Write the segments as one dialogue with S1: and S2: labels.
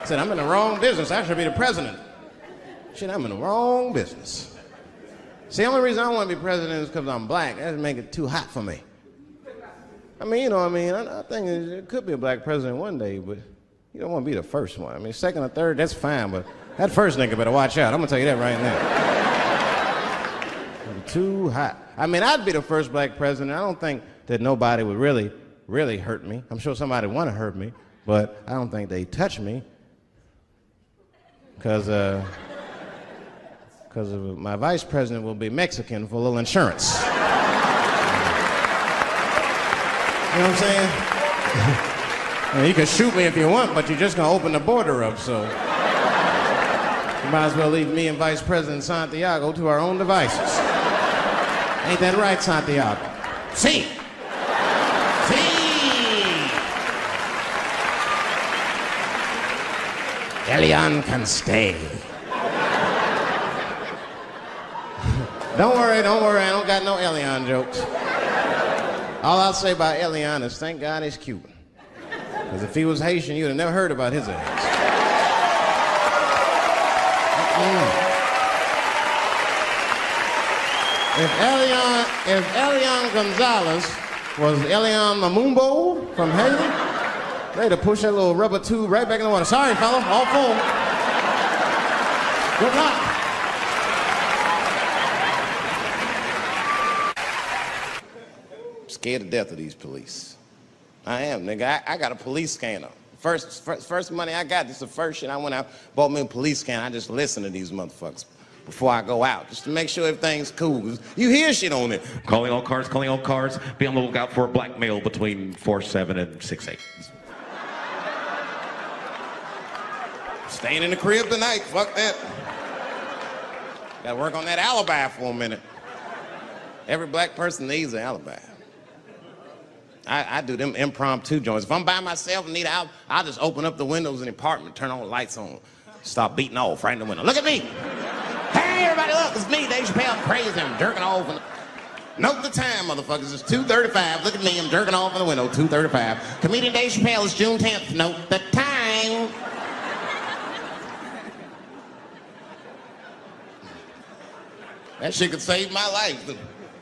S1: I said, I'm in the wrong business. I should be the president. Shit, I'm in the wrong business. See, the only reason I don't want to be president is because I'm black. That would make it too hot for me. I mean, you know what I mean? I think it could be a black president one day, but you don't want to be the first one. I mean, second or third, that's fine, but that first nigga better watch out. I'm going to tell you that right now. Too hot. I mean, I'd be the first black president. I don't think that nobody would really hurt me. I'm sure somebody would want to hurt me, but I don't think they'd touch me because my vice president will be Mexican for a little insurance. You know what I'm saying? I mean, you can shoot me if you want, but you're just going to open the border up, so you might as well leave me and Vice President Santiago to our own devices. Ain't that right, Santiago? See. Elian can stay. Don't worry, I don't got no Elian jokes. All I'll say about Elian is thank God he's Cuban. Because if he was Haitian, you'd have never heard about his ass. If Elian Gonzalez was Elian Mamumbo from Haiti, they'd have pushed that little rubber tube right back in the water. Sorry, fella, all full. Good luck. Scared to death of these police. I am, nigga. I got a police scanner. First money I got, this is the first shit I went out, bought me a police scanner. I just listen to these motherfuckers before I go out, just to make sure everything's cool. You hear shit on it.
S2: Calling all cars. Be on the lookout for a black male between 4'7" and 6'8".
S1: Staying in the crib tonight, fuck that. Gotta work on that alibi for a minute. Every black person needs an alibi. I do them impromptu joints. If I'm by myself and need out, I'll just open up the windows in the apartment, turn all the lights on, start beating off right in the window. Look at me. Hey, everybody, look, it's me, Dave Chappelle. I'm crazy, I'm jerking off. Note the time, motherfuckers. It's 2:35. Look at me, I'm jerking off in the window, 2:35. Comedian Dave Chappelle, it's June 10th. Note the time. That shit could save my life.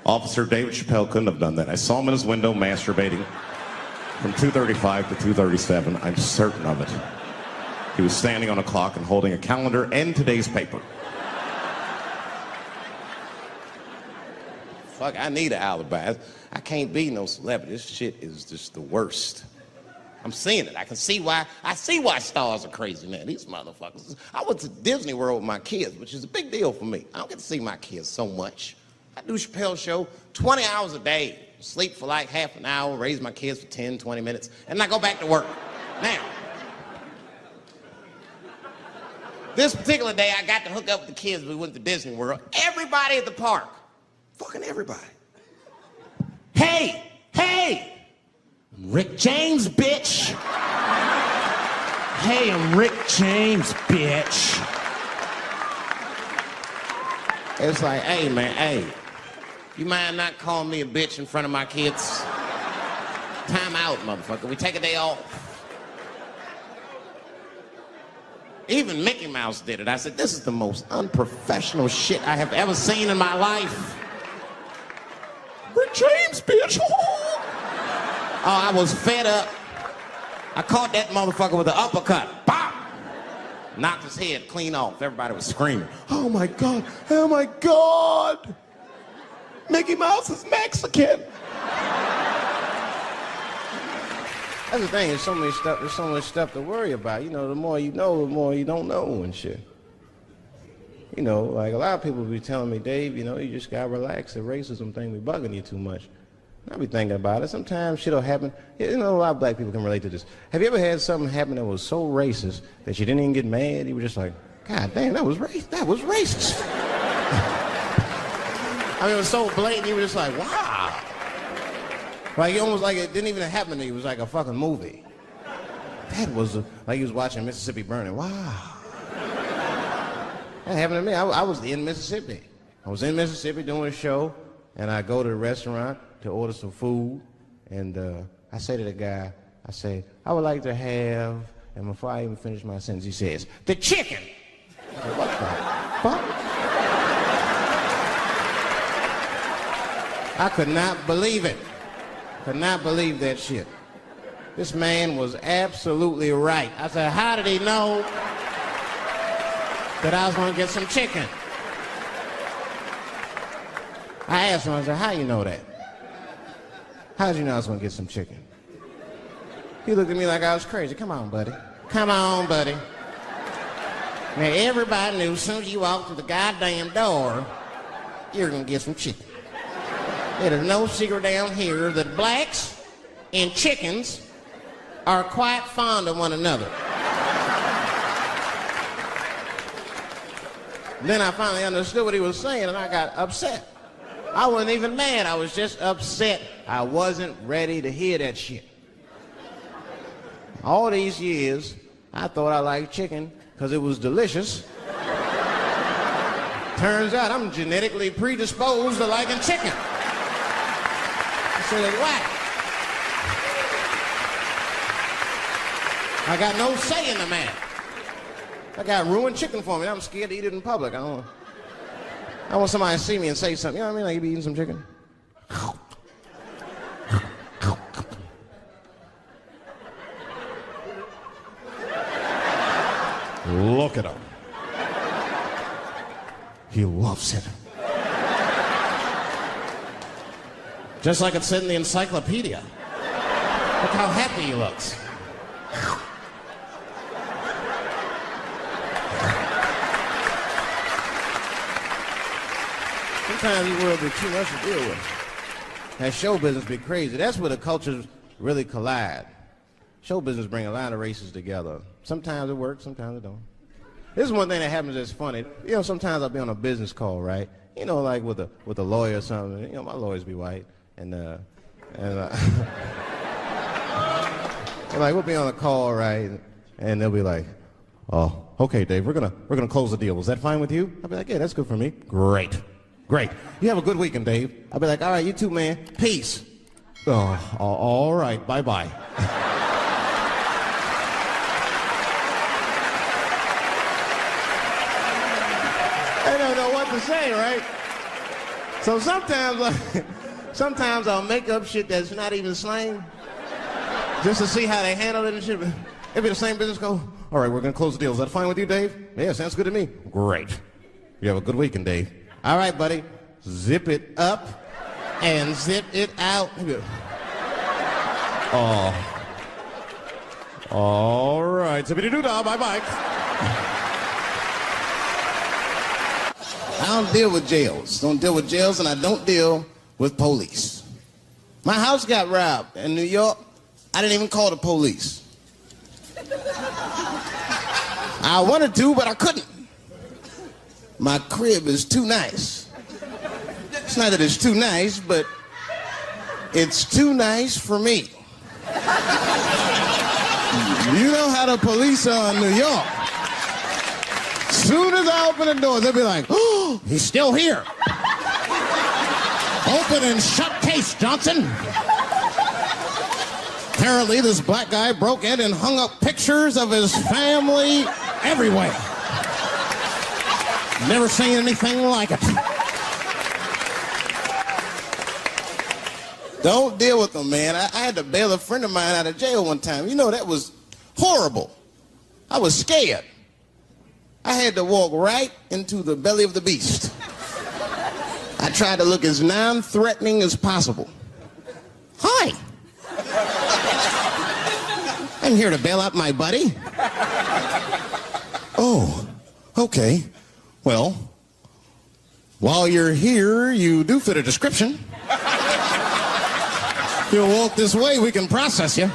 S2: Officer David Chappelle couldn't have done that. I saw him in his window masturbating from 2:35 to 2:37. I'm certain of it. He was standing on a clock and holding a calendar and today's paper.
S1: Fuck, I need an alibi. I can't be no celebrity. This shit is just the worst. I'm seeing it. I see why stars are crazy, man. These motherfuckers. I went to Disney World with my kids, which is a big deal for me. I don't get to see my kids so much. I do Chappelle show 20 hours a day, sleep for like half an hour, raise my kids for 10, 20 minutes, and I go back to work. Now, this particular day, I got to hook up with the kids. We went to Disney World. Everybody at the park, fucking everybody. Hey, I'm Rick James, bitch. Hey, I'm Rick James, bitch. It's like, hey, man, hey. You mind not calling me a bitch in front of my kids? Time out, motherfucker. We take a day off. Even Mickey Mouse did it. I said, this is the most unprofessional shit I have ever seen in my life. Rick James, bitch. Oh, I was fed up. I caught that motherfucker with an uppercut. Bop! Knocked his head clean off. Everybody was screaming. Oh my God, oh my God. Mickey Mouse is Mexican. That's the thing, there's so much stuff to worry about. You know, the more you know, the more you don't know and shit. You know, like a lot of people be telling me, Dave, you know, you just gotta relax. The racism thing be bugging you too much. I be thinking about it. Sometimes shit'll happen. You know, a lot of black people can relate to this. Have you ever had something happen that was so racist that you didn't even get mad? You were just like, God damn, that was racist. I mean, it was so blatant, you were just like, wow. Like, almost like it didn't even happen to you. It was like a fucking movie. That was like you was watching Mississippi Burning. Wow. That happened to me. I was in Mississippi. I was in Mississippi doing a show, and I go to the restaurant to order some food, and I say to the guy, I say, I would like to have And before I even finish my sentence, he says, "The chicken." I said, "What the fuck?" I could not believe it. Could not believe that shit. This man was absolutely right. I said, how did he know that I was going to get some chicken? I asked him, I said, how you know that? How did you know I was going to get some chicken? He looked at me like I was crazy. Come on, buddy. Come on, buddy. Now, everybody knew as soon as you walked through the goddamn door, you're going to get some chicken. There's no secret down here that blacks and chickens are quite fond of one another. Then I finally understood what he was saying, and I got upset. I wasn't even mad. I was just upset. I wasn't ready to hear that shit. All these years, I thought I liked chicken because it was delicious. Turns out I'm genetically predisposed to liking chicken. So that's why. I got no say in the matter. That guy ruined chicken for me. I'm scared to eat it in public. I want somebody to see me and say something. You know what I mean? Like, you be eating some chicken? Look at him. He loves it. Just like it said in the encyclopedia. Look how happy he looks. Sometimes these world be too much to deal with. That show business be crazy. That's where the cultures really collide. Show business bring a lot of races together. Sometimes it works, sometimes it don't. This is one thing that happens that's funny. You know, sometimes I'll be on a business call, right? You know, like with a lawyer or something. You know, my lawyers be white. And like, we'll be on a call, right? And they'll be like, "Oh, okay, Dave, we're gonna close the deal. Was that fine with you?" I'll be like, "Yeah, that's good for me." "Great. Great. You have a good weekend, Dave." I'll be like, "All right, you too, man. Peace." "Oh, all right. Bye-bye." I don't know what to say, right? So sometimes I'll make up shit that's not even slang just to see how they handle it and shit. It'll be the same business go, "All right, we're going to close the deal. Is that fine with you, Dave?" "Yeah, sounds good to me." "Great. You have a good weekend, Dave." "All right, buddy. Zip it up and zip it out." "Oh. All right. Zippity-doo-dah. Bye-bye." I don't deal with jails. Don't deal with jails, and I don't deal with police. My house got robbed in New York. I didn't even call the police. I wanted to, but I couldn't. My crib is too nice. It's not that it's too nice, but it's too nice for me. You know how the police are in New York. Soon as I open the door, they'll be like, "Oh, he's still here. Open and shut case, Johnson." Apparently, this black guy broke in and hung up pictures of his family everywhere. Never seen anything like it. Don't deal with them, man. I had to bail a friend of mine out of jail one time. You know, that was horrible. I was scared. I had to walk right into the belly of the beast. I tried to look as non-threatening as possible. "Hi. I'm here to bail out my buddy." "Oh, okay. Well, while you're here, you do fit a description. If you'll walk this way, we can process you."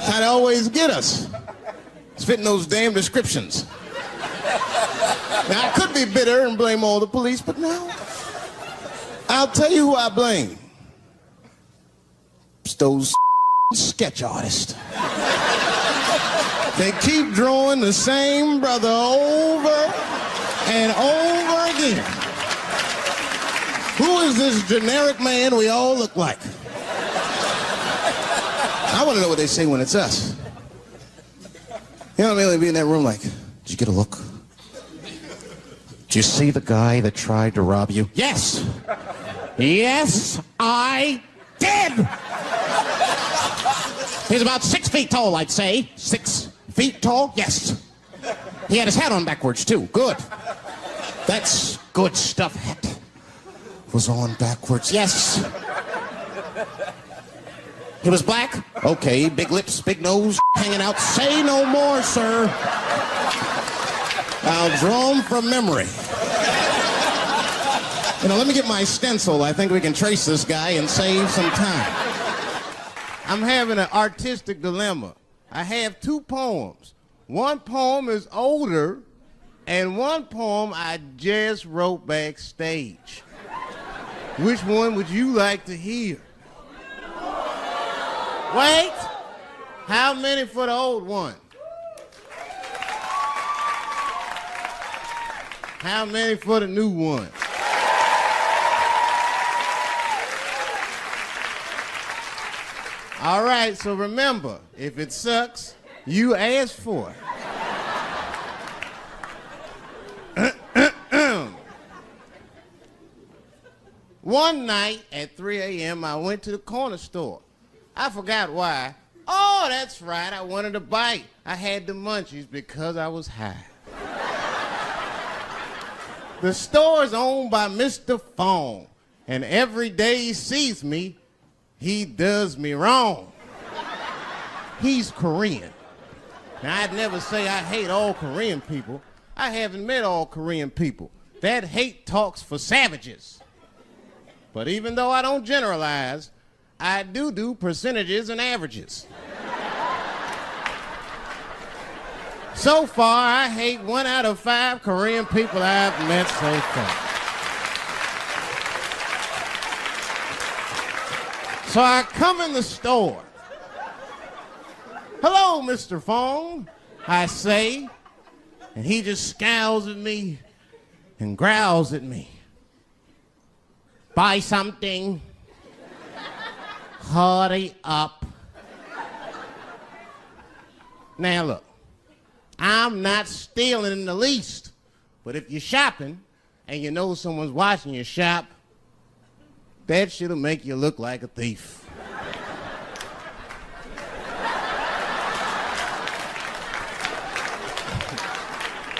S1: How they always get us. It's fitting those damn descriptions. Now, I could be bitter and blame all the police, but no. I'll tell you who I blame. It's those sketch artists. They keep drawing the same brother over and over again. Who is this generic man we all look like? I want to know what they say when it's us.
S2: You know, immediately be in that room like, did you get a look? Did you see the guy that tried to rob you? Yes. Yes, I did. He's about 6 feet tall, I'd say. 6 feet tall? Yes. He had his hat on backwards, too. Good. That's good stuff. Hat was on backwards. Yes. He was black? Okay, big lips, big nose, hanging out. Say no more, sir. I'll draw him from memory. You know, let me get my stencil. I think we can trace this guy and save some time.
S1: I'm having an artistic dilemma. I have 2 poems. One poem is older, and one poem I just wrote backstage. Which one would you like to hear? Wait! How many for the old one? How many for the new one? All right, so remember, if it sucks, you ask for it. One night at 3 a.m., I went to the corner store. I forgot why. Oh, that's right, I wanted a bite. I had the munchies because I was high. The store is owned by Mr. Fong, and every day he sees me, he does me wrong. He's Korean. Now, I'd never say I hate all Korean people. I haven't met all Korean people. That hate talks for savages. But even though I don't generalize, I do percentages and averages. So far, I hate 1 out of 5 Korean people I've met so far. So I come in the store. Hello, Mr. Fong, I say, and he just scowls at me and growls at me. Buy something. Hurry up. Now look, I'm not stealing in the least, but if you're shopping and you know someone's watching you shop, that shit'll make you look like a thief.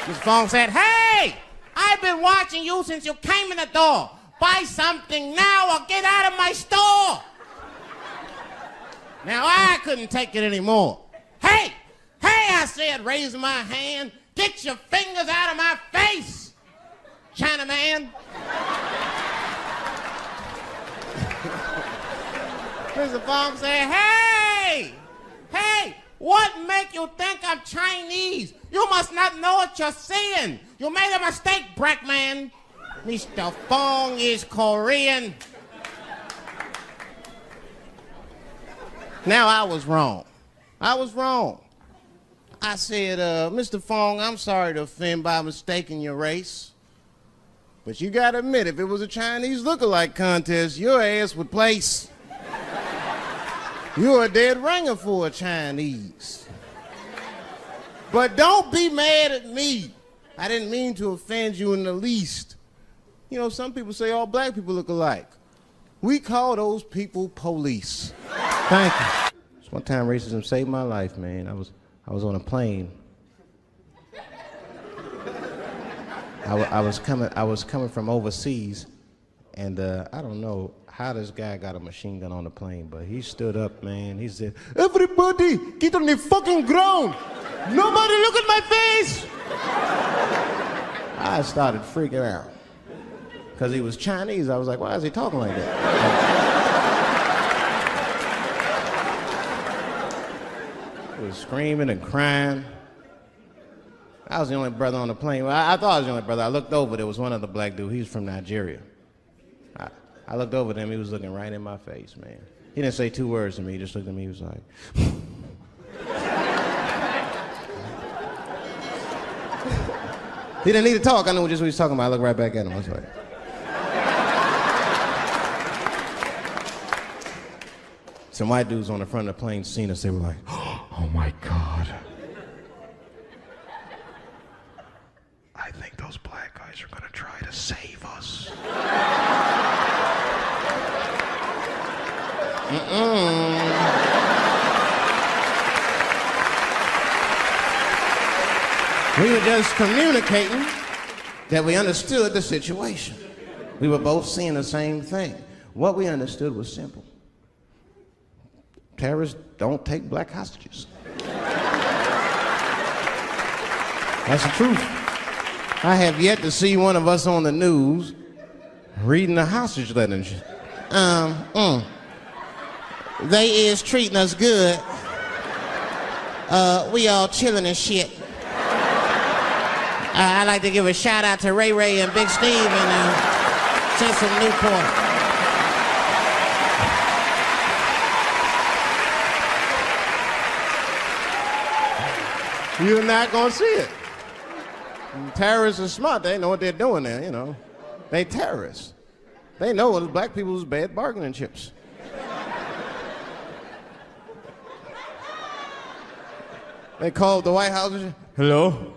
S1: Mr. Fong said, hey, I've been watching you since you came in the door. Buy something now or get out of my store. Now, I couldn't take it anymore. Hey, I said, raising my hand, get your fingers out of my face, Chinaman. Mr. Fong said, hey, what make you think I'm Chinese? You must not know what you're saying. You made a mistake, black man. Mr. Fong is Korean. Now, I was wrong. I said, Mr. Fong, I'm sorry to offend by mistaking your race. But you gotta admit, if it was a Chinese look-alike contest, your ass would place. You're a dead ringer for a Chinese. But don't be mad at me. I didn't mean to offend you in the least. You know, some people say all black people look alike. We call those people police. Thank you. Just one time racism saved my life, man. I was on a plane. I was coming from overseas, and I don't know how this guy got a machine gun on the plane, but he stood up, man. He said, everybody, get on the fucking ground. Nobody look at my face. I started freaking out. Because he was Chinese. I was like, why is he talking like that? He was screaming and crying. I was the only brother on the plane. Well, I thought I was the only brother. I looked over, there was one other black dude. He was from Nigeria. I looked over at him, he was looking right in my face, man. He didn't say 2 words to me, he just looked at me, he was like... He didn't need to talk, I knew just what he was talking about. I looked right back at him, I was like... Some white dudes on the front of the plane seen us, they were like, oh my God. boss. We were just communicating that we understood the situation. We were both seeing the same thing. What we understood was simple. Terrorists don't take black hostages. That's the truth. I have yet to see one of us on the news reading a hostage letter and shit. They is treating us good. We all chilling and shit. I'd like to give a shout out to Ray Ray and Big Steve and Central Newport. You're not gonna see it. Terrorists are smart. They know what they're doing there, you know. They terrorists. They know it's black people's bad bargaining chips. They called the White House and said, hello?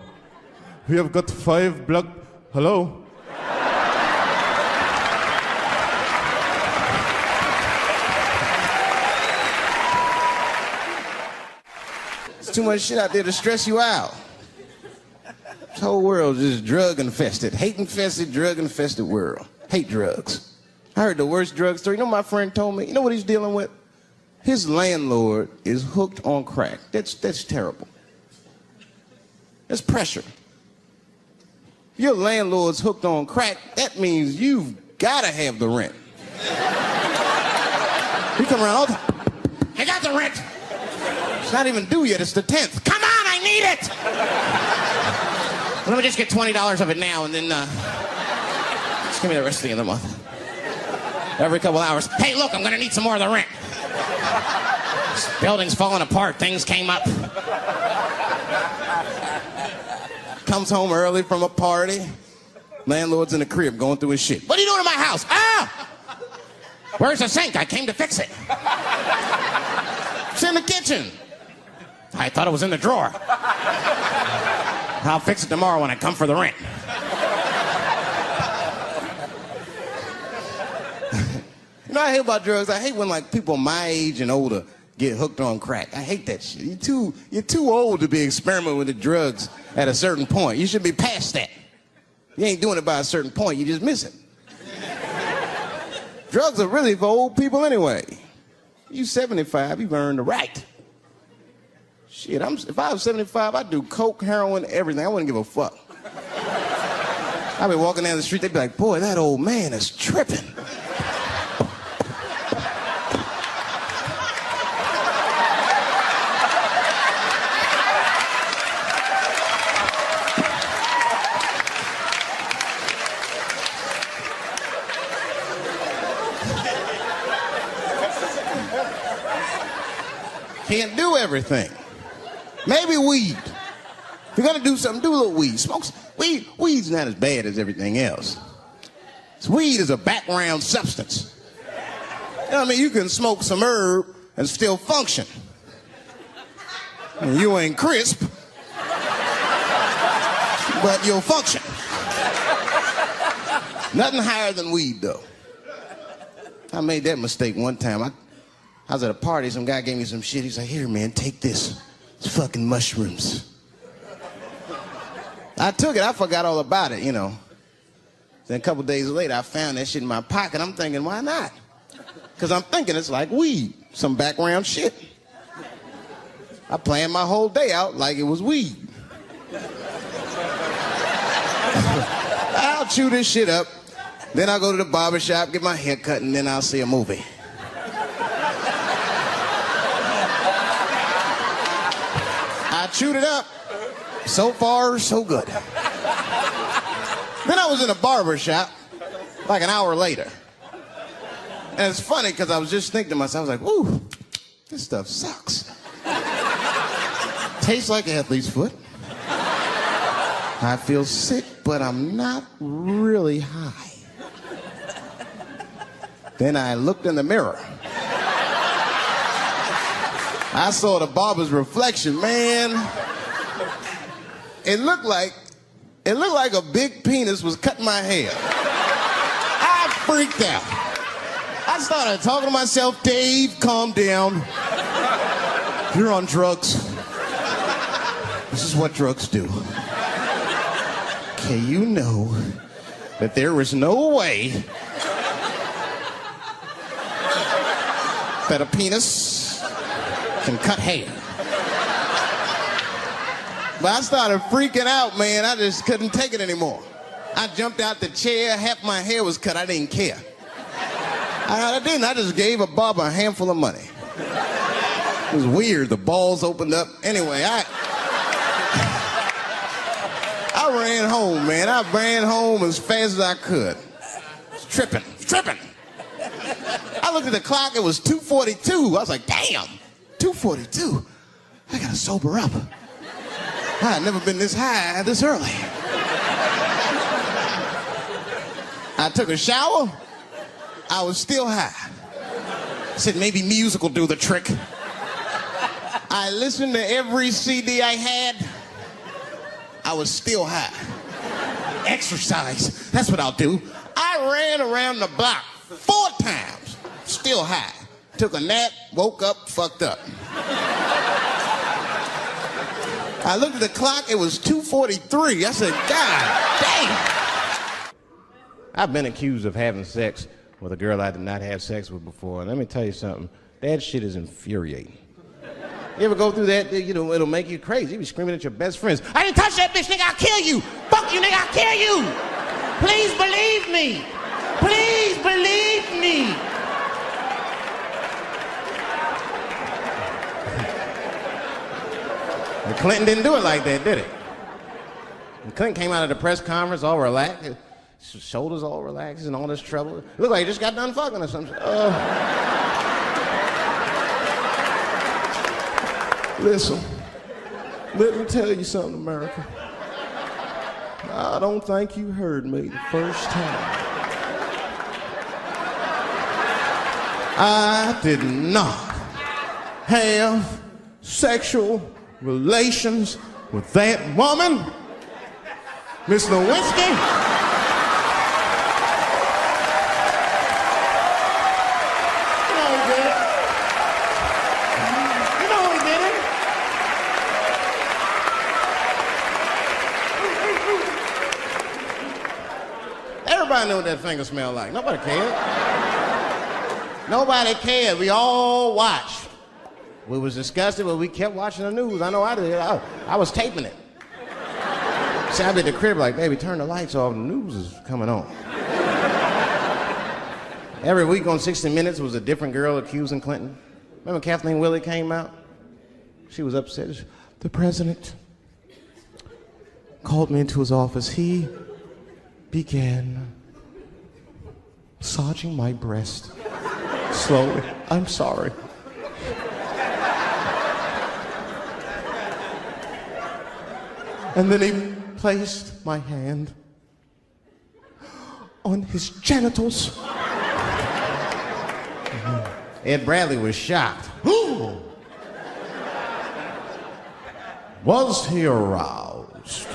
S1: We have got 5 black... Hello? There's too much shit out there to stress you out. This whole world is just drug-infested. Hate-infested, drug-infested world. Hate drugs. I heard the worst drug story. You know what my friend told me? You know what he's dealing with? His landlord is hooked on crack. That's terrible. That's pressure. Your landlord's hooked on crack, that means you've got to have the rent. You come around all the time. I got the rent. It's not even due yet, it's the 10th. Come on, I need it! Let me just get $20 of it now and then just give me the rest of the month. Every couple hours. Hey, look, I'm gonna need some more of the rent. This building's falling apart, things came up. Comes home early from a party. Landlord's in the crib going through his shit. What are you doing in my house? Ah! Where's the sink? I came to fix it. It's in the kitchen. I thought it was in the drawer. I'll fix it tomorrow when I come for the rent. You know what I hate about drugs? I hate when like people my age and older get hooked on crack. I hate that shit. You're too old to be experimenting with the drugs at a certain point. You should be past that. You ain't doing it by a certain point, you just miss it. Drugs are really for old people anyway. You 75, you've earned the right. Shit, if I was 75, I'd do coke, heroin, everything. I wouldn't give a fuck. I'd be walking down the street, they'd be like, boy, that old man is tripping. Can't do everything. Maybe weed. If you're gonna do something, do a little weed. Smoke some. Weed's not as bad as everything else. Weed is a background substance. You know what I mean? You can smoke some herb and still function. And you ain't crisp, but you'll function. Nothing higher than weed, though. I made that mistake one time. I was at a party, some guy gave me some shit. He's like, here, man, take this. It's fucking mushrooms. I took it, I forgot all about it, you know. Then a couple days later, I found that shit in my pocket. I'm thinking, why not? Because I'm thinking it's like weed, some background shit. I planned my whole day out like it was weed. I'll chew this shit up, then I'll go to the barber shop, get my hair cut, and then I'll see a movie. I chewed it up. So far, so good. Then I was in a barber shop like an hour later. And it's funny because I was just thinking to myself, I was like, ooh, this stuff sucks. Tastes like athlete's foot. I feel sick, but I'm not really high. Then I looked in the mirror. I saw the barber's reflection, man. It looked like a big penis was cutting my hair. freaked out. I started talking to myself, Dave, calm down. You're on drugs. This is what drugs do. Okay, you know that there is no way that a penis can cut hair. But I started freaking out, man. I just couldn't take it anymore. I jumped out the chair, half my hair was cut, I didn't care. I didn't, I just gave a barber a handful of money. It was weird, the balls opened up. Anyway, I ran home, man. I ran home as fast as I could. Tripping. I looked at the clock, it was 2:42. I was like, damn, 2:42. I gotta sober up. I had never been this high this early. I took a shower, I was still high. I said, maybe music will do the trick. I listened to every CD I had, I was still high. Exercise, that's what I'll do. I ran around the block 4 times, still high. Took a nap, woke up, fucked up. I looked at the clock, it was 2:43. I said, God damn. I've been accused of having sex with a girl I did not have sex with before. And let me tell you something, that shit is infuriating. You ever go through that, you know, it'll make you crazy. You be screaming at your best friends, I didn't touch that bitch, nigga, I'll kill you. Fuck you, nigga, I'll kill you. Please believe me. Please believe me. And Clinton didn't do it like that, did he? And Clinton came out of the press conference all relaxed, his shoulders all relaxed and all this trouble. It looked like he just got done fucking or something. Listen, let me tell you something, America. I don't think you heard me the first time. I did not have sexual relations with that woman, Miss Lewinsky. Everybody knew what that finger smelled like. Nobody cared. Nobody cared. We all watched. We was disgusted, but we kept watching the news. I know I did. I was taping it. See, I'd be at the crib like, baby, turn the lights off. The news is coming on. Every week on 60 Minutes was a different girl accusing Clinton. Remember Kathleen Willey came out? She was upset. The president called me into his office. He began massaging my breast slowly. I'm sorry. And then he placed my hand on his genitals. Ed Bradley was shocked. Was he aroused?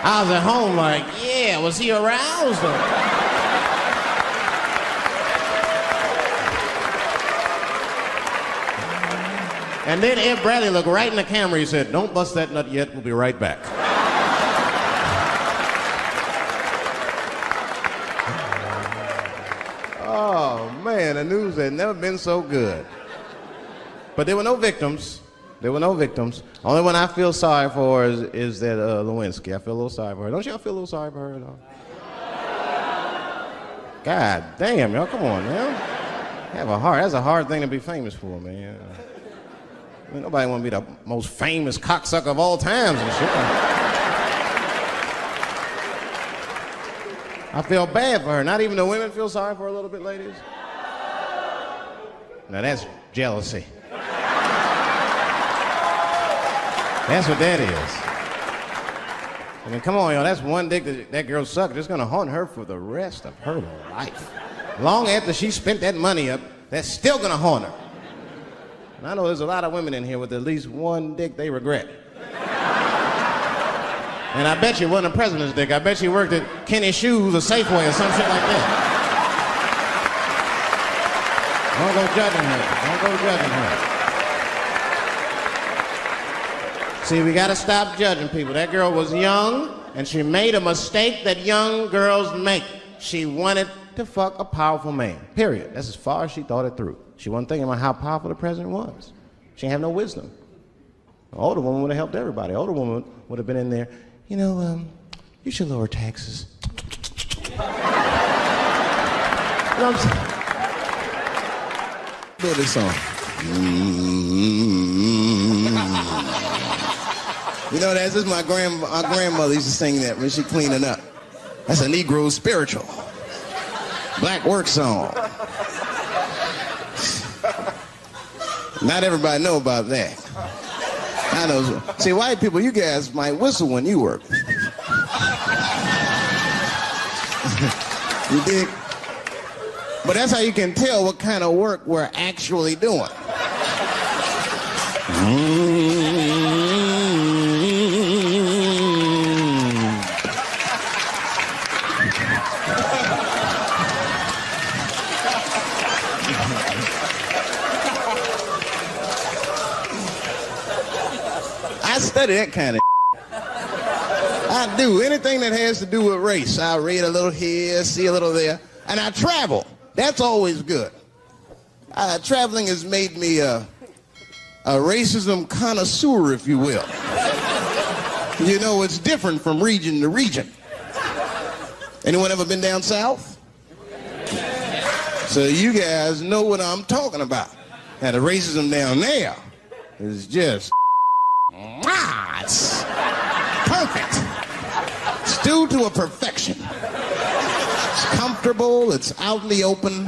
S1: I was at home like, yeah, was he aroused? And then Ed Bradley looked right in the camera. He said, don't bust that nut yet. We'll be right back. Oh, man, the news had never been so good. But there were no victims. There were no victims. Only one I feel sorry for is that Lewinsky. I feel a little sorry for her. Don't y'all feel a little sorry for her at all? God damn, y'all, come on, man. Have a heart. That's a hard thing to be famous for, man. I mean, nobody want to be the most famous cocksucker of all times and shit. I feel bad for her. Not even the women feel sorry for her a little bit, ladies? Now that's jealousy. That's what that is. I mean, come on, y'all. That's one dick that girl sucked. It's gonna haunt her for the rest of her life. Long after she spent that money up, that's still gonna haunt her. And I know there's a lot of women in here with at least one dick they regret. And I bet you it wasn't a president's dick. I bet you worked at Kenny Shoes or Safeway or some shit like that. Don't go judging her. Don't go judging her. See, we gotta stop judging people. That girl was young, and she made a mistake that young girls make. She wanted to fuck a powerful man, period. That's as far as she thought it through. She wasn't thinking about how powerful the president was. She didn't have no wisdom. An older woman would have helped everybody. An older woman would have been in there, you know, you should lower taxes. You know what I'm saying?
S3: Do this song. You know, this is our grandmother used to sing that when she cleaning up. That's a Negro spiritual. Black work song. Not everybody know about that. I know. See, white people, you guys might whistle when you work. You dig? But that's how you can tell what kind of work we're actually doing. I study that kind of I do. Anything that has to do with race. I read a little here, see a little there. And I travel. That's always good. Traveling has made me a racism connoisseur, if you will. You know, it's different from region to region. Anyone ever been down south? So you guys know what I'm talking about. Now, the racism down there is just... it's perfect. It's due to a perfection. It's comfortable, it's out in the open.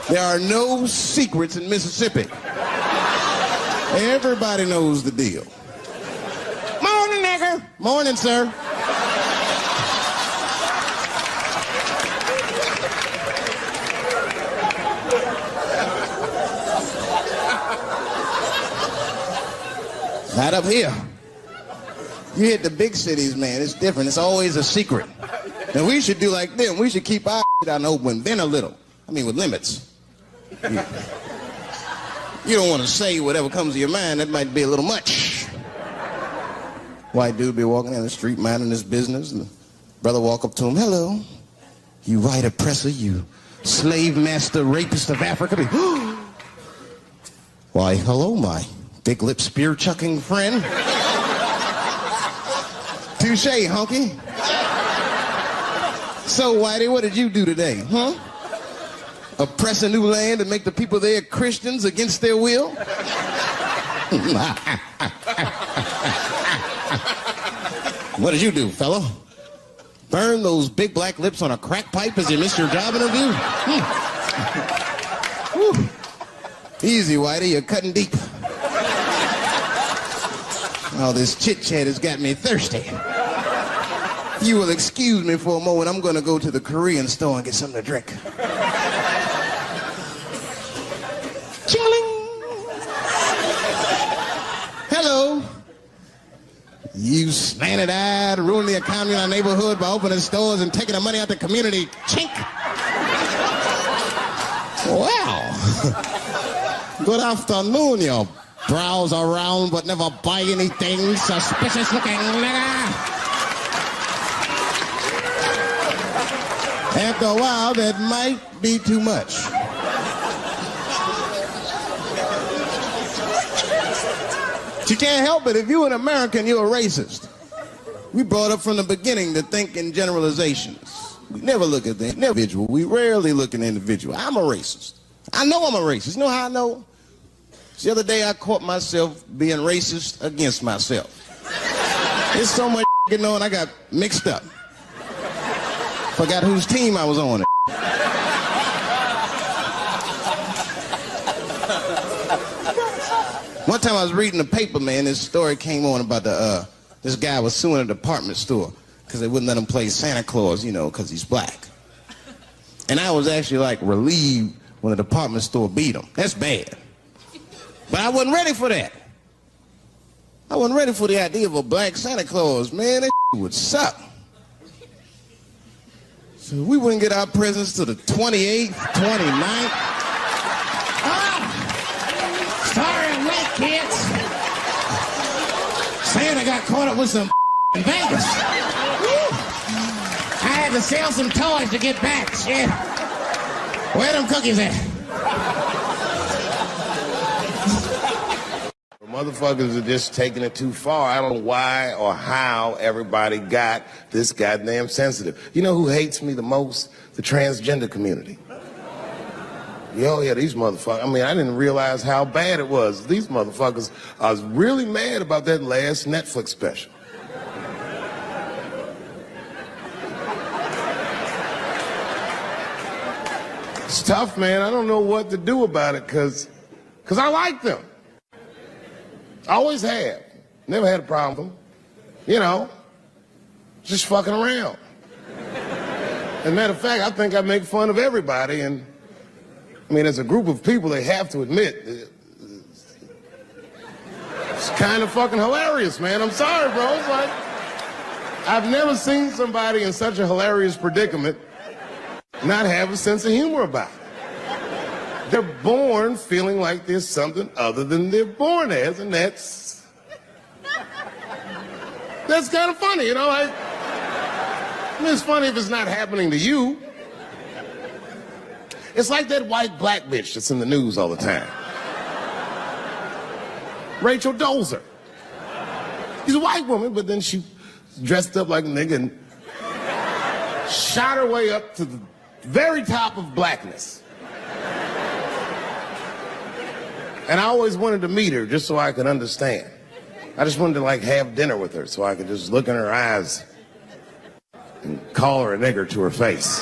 S3: There are no secrets in Mississippi. Everybody knows the deal. Morning, nigger. Morning, sir. Not up here. You hit the big cities, man, it's different. It's always a secret. And we should do like them. We should keep our shit out in the open, then a little. I mean, with limits. You don't want to say whatever comes to your mind. That might be a little much. White dude be walking down the street minding his business, and the brother walk up to him, hello, you white oppressor, you slave master rapist of Africa. Why, hello, my big lip spear chucking friend. Touche, honky. So, Whitey, what did you do today, huh? Oppress a new land and make the people there Christians against their will? What did you do, fellow? Burn those big black lips on a crack pipe as you missed your job interview? Easy, Whitey, you're cutting deep. Oh, this chit-chat has got me thirsty. If you will excuse me for a moment, I'm going to go to the Korean store and get something to drink. Ching-a-ling! Hello. You slanted-eyed, ruining the economy in our neighborhood by opening stores and taking the money out the community. Chink! Wow. Good afternoon, you browse around but never buy anything. Suspicious looking nigga. After a while, that might be too much. But you can't help it. If you're an American, you're a racist. We brought up from the beginning to think in generalizations. We never look at the individual. We rarely look at the individual. I'm a racist. I know I'm a racist. You know how I know? The other day I caught myself being racist against myself. There's so much going on, I got mixed up. Forgot whose team I was on. One time I was reading the paper, man, this story came on about this guy was suing a department store because they wouldn't let him play Santa Claus, you know, because he's black. And I was actually like relieved when the department store beat him. That's bad. But I wasn't ready for that. I wasn't ready for the idea of a black Santa Claus, man. That would suck. So we wouldn't get our presents till the 28th, 29th.
S1: Sorry I'm late, kids. Santa got caught up with some in Vegas. I had to sell some toys to get back. Shit. Where them cookies at?
S3: Motherfuckers are just taking it too far. I don't know why or how everybody got this goddamn sensitive. You know who hates me the most? The transgender community. Yo, yeah, these motherfuckers. I mean, I didn't realize how bad it was. These motherfuckers, I was really mad about that last Netflix special. It's tough, man. I don't know what to do about it because I like them. I always have. Never had a problem with them. You know, just fucking around. As a matter of fact, I think I make fun of everybody, and I mean, as a group of people, they have to admit it's kind of fucking hilarious, man. I'm sorry, bro. It's like, I've never seen somebody in such a hilarious predicament not have a sense of humor about it. They're born feeling like there's something other than they're born as, and that's kind of funny, you know? I mean, it's funny if it's not happening to you. It's like that white black bitch that's in the news all the time. Rachel Dolezal. She's a white woman, but then she dressed up like a nigga and shot her way up to the very top of blackness. And I always wanted to meet her just so I could understand. I just wanted to like have dinner with her so I could just look in her eyes and call her a nigger to her face.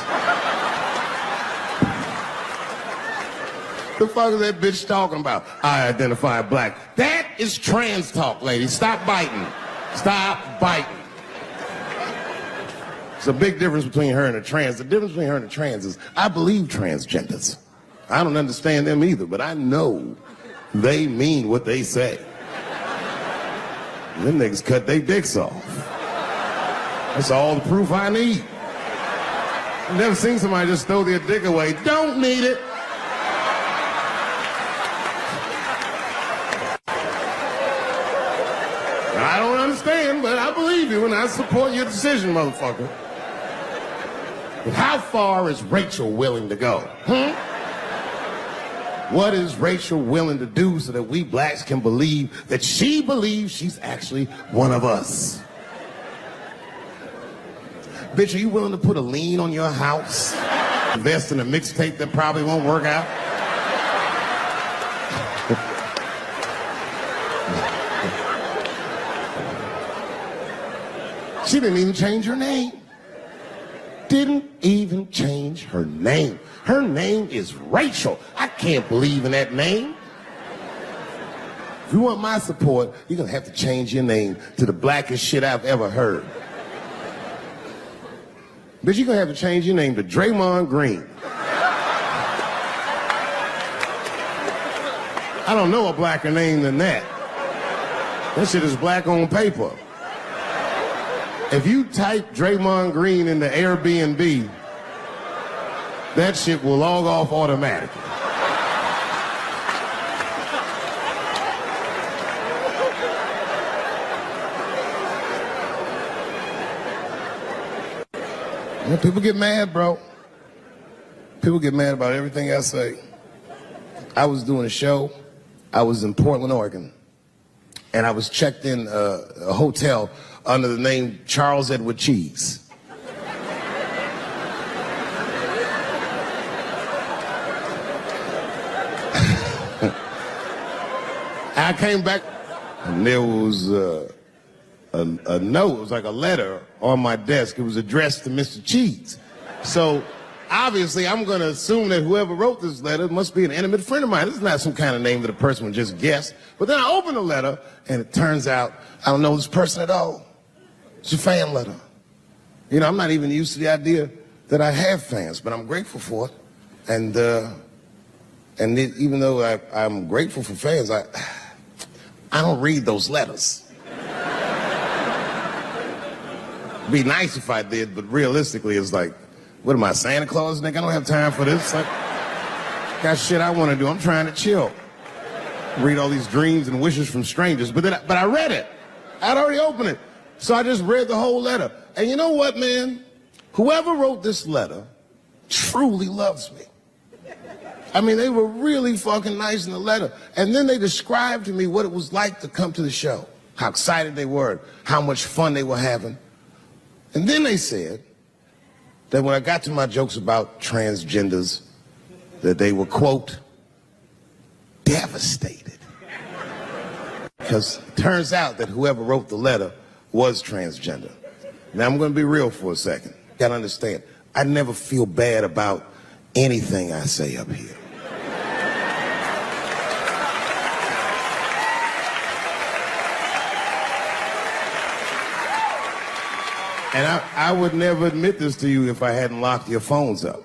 S3: The fuck is that bitch talking about? I identify black. That is trans talk, lady. Stop biting. Stop biting. There's a big difference between her and a trans. The difference between her and a trans is I believe transgenders. I don't understand them either, but I know they mean what they say. Them niggas cut their dicks off. That's all the proof I need. I've never seen somebody just throw their dick away. Don't need it. I don't understand, but I believe you and I support your decision, motherfucker. But how far is Rachel willing to go? What is Rachel willing to do so that we blacks can believe that she believes she's actually one of us? Bitch, are you willing to put a lien on your house? Invest in a mixtape that probably won't work out? She didn't even change her name. Didn't even change her name. Her name is Rachel. I can't believe in that name. If you want my support, you're gonna have to change your name to the blackest shit I've ever heard. But you're gonna have to change your name to Draymond Green. I don't know a blacker name than that. That shit is black on paper. If you type Draymond Green into Airbnb, that shit will log off automatically. You know, people get mad, bro. People get mad about everything I say. I was doing a show. I was in Portland, Oregon. And I was checked in a hotel under the name Charles Edward Cheese. I came back and there was a note. It was like a letter on my desk. It was addressed to Mr. Cheese. So obviously I'm going to assume that whoever wrote this letter must be an intimate friend of mine. This is not some kind of name that a person would just guess. But then I opened the letter and it turns out I don't know this person at all. It's a fan letter. You know, I'm not even used to the idea that I have fans, but I'm grateful for it. And even though I'm grateful for fans, I don't read those letters. Be nice if I did, but realistically, it's like, what am I, Santa Claus, nigga? I don't have time for this. Like, got shit I want to do. I'm trying to chill. Read all these dreams and wishes from strangers. But I read it. I'd already opened it. So I just read the whole letter. And you know what, man? Whoever wrote this letter truly loves me. I mean, they were really fucking nice in the letter. And then they described to me what it was like to come to the show, how excited they were, how much fun they were having. And then they said that when I got to my jokes about transgenders, that they were, quote, devastated. Because it turns out that whoever wrote the letter was transgender. Now, I'm going to be real for a second. You got to understand, I never feel bad about anything I say up here. And I would never admit this to you if I hadn't locked your phones up.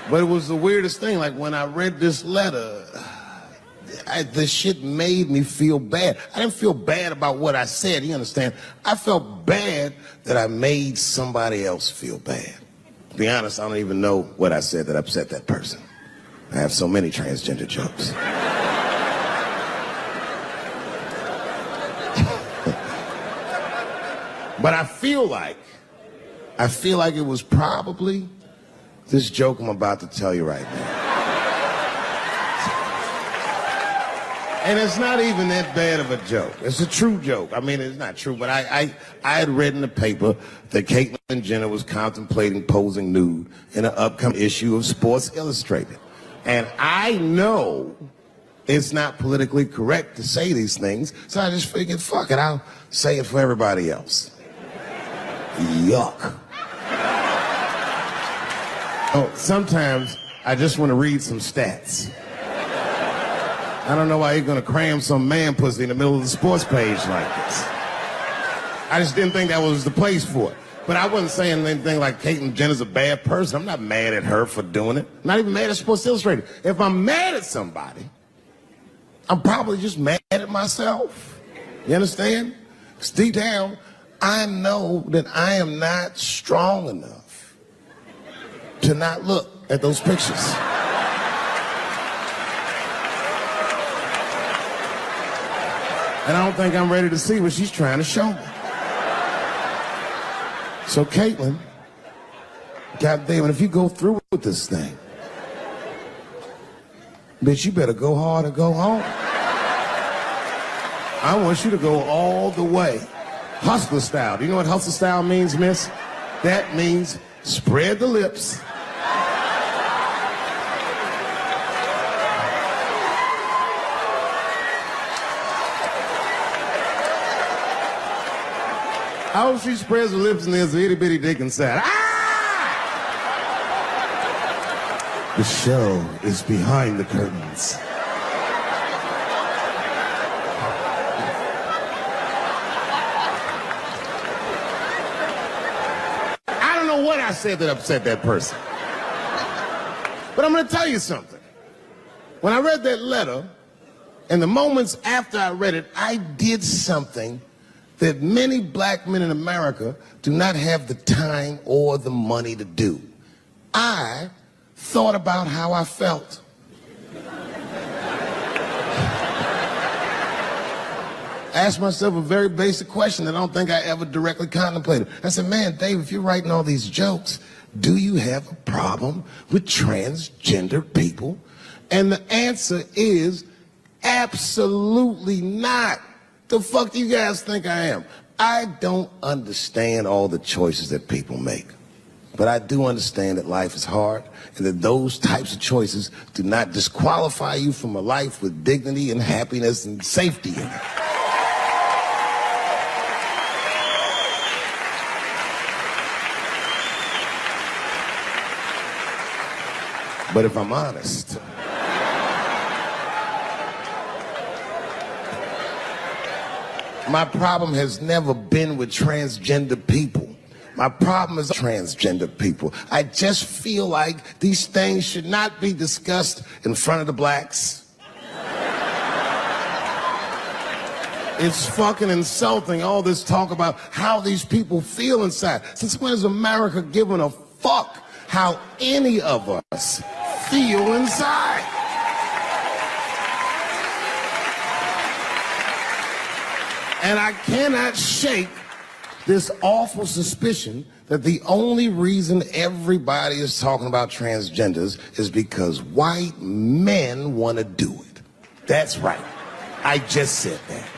S3: But it was the weirdest thing. Like, when I read this letter, this shit made me feel bad. I didn't feel bad about what I said, you understand? I felt bad that I made somebody else feel bad. To be honest, I don't even know what I said that upset that person. I have so many transgender jokes. But I feel like it was probably this joke I'm about to tell you right now. And it's not even that bad of a joke. It's a true joke. I mean, it's not true, but I had read in the paper that Caitlyn Jenner was contemplating posing nude in an upcoming issue of Sports Illustrated. And I know it's not politically correct to say these things, so I just figured, fuck it, I'll say it for everybody else. Yuck. Oh, sometimes I just want to read some stats. I don't know why you're going to cram some man pussy in the middle of the sports page like this. I just didn't think that was the place for it. But I wasn't saying anything like Caitlyn Jenner's a bad person. I'm not mad at her for doing it. I'm not even mad at Sports Illustrated. If I'm mad at somebody, I'm probably just mad at myself. You understand? Because deep down, I know that I am not strong enough to not look at those pictures. And I don't think I'm ready to see what she's trying to show me. So Caitlyn, goddamn, if you go through with this thing, bitch, you better go hard or go home. I want you to go all the way. Hustler style. Do you know what hustler style means, miss? That means spread the lips. I hope she spreads her lips and there's an itty bitty dick inside. Ah! The show is behind the curtains. What I said that upset that person. But I'm going to tell you something. When I read that letter, and the moments after I read it, I did something that many black men in America do not have the time or the money to do. I thought about how I felt. I asked myself a very basic question that I don't think I ever directly contemplated. I said, man, Dave, if you're writing all these jokes, do you have a problem with transgender people? And the answer is absolutely not. The fuck do you guys think I am? I don't understand all the choices that people make. But I do understand that life is hard and that those types of choices do not disqualify you from a life with dignity and happiness and safety in it. But if I'm honest, my problem has never been with transgender people. My problem is transgender people. I just feel like these things should not be discussed in front of the blacks. It's fucking insulting, all this talk about how these people feel inside. Since when has America given a fuck how any of us feel inside? And I cannot shake this awful suspicion that the only reason everybody is talking about transgenders is because white men want to do it. That's right. I just said that.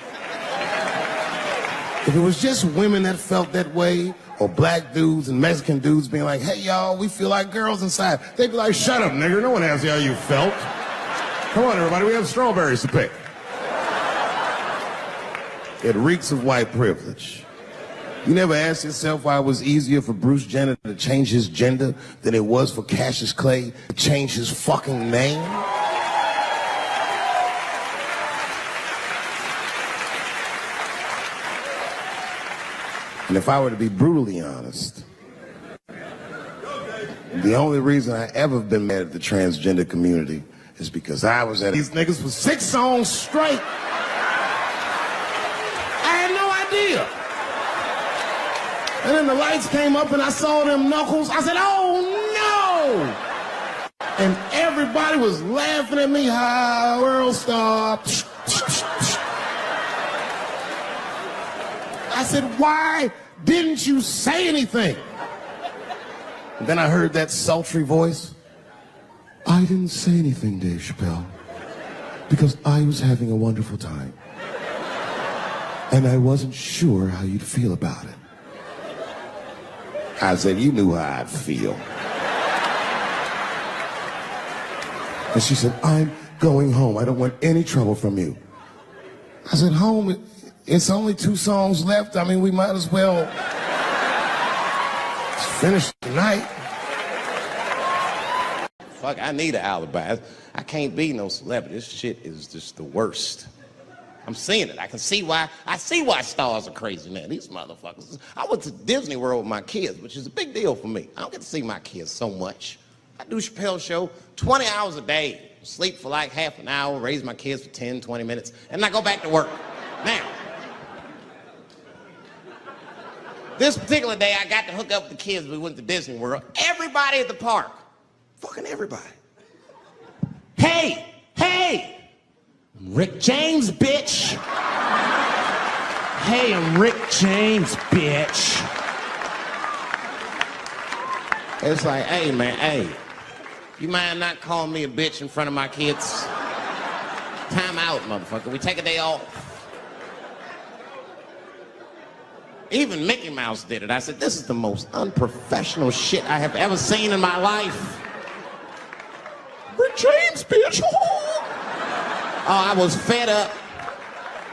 S3: If it was just women that felt that way, or black dudes and Mexican dudes being like, hey, y'all, we feel like girls inside, they'd be like, shut up, nigger. No one asked you how you felt. Come on, everybody, we have strawberries to pick. It reeks of white privilege. You never asked yourself why it was easier for Bruce Jenner to change his gender than it was for Cassius Clay to change his fucking name? And if I were to be brutally honest, the only reason I ever been mad at the transgender community is because I was at these niggas for 6 songs straight. I had no idea. And then the lights came up and I saw them knuckles. I said, oh no! And everybody was laughing at me. Hi, world star. I said, why didn't you say anything? And then I heard that sultry voice. I didn't say anything, Dave Chappelle, because I was having a wonderful time. And I wasn't sure how you'd feel about it. I said, you knew how I'd feel. And she said, I'm going home. I don't want any trouble from you. I said, home? It's only 2 songs left. I mean, we might as well finish tonight.
S1: Fuck, I need an alibi. I can't be no celebrity. This shit is just the worst. I'm seeing it. I see why stars are crazy, man. These motherfuckers. I went to Disney World with my kids, which is a big deal for me. I don't get to see my kids so much. I do Chappelle show 20 hours a day, sleep for like half an hour, raise my kids for 10, 20 minutes, and I go back to work. Now, this particular day, I got to hook up with the kids. We went to Disney World. Everybody at the park, fucking everybody. Hey, I'm Rick James, bitch. Hey, I'm Rick James, bitch. It's like, hey, man, hey, you mind not calling me a bitch in front of my kids? Time out, motherfucker. We take a day off. Even Mickey Mouse did it. I said, this is the most unprofessional shit I have ever seen in my life. Rick James, bitch. Oh, I was fed up.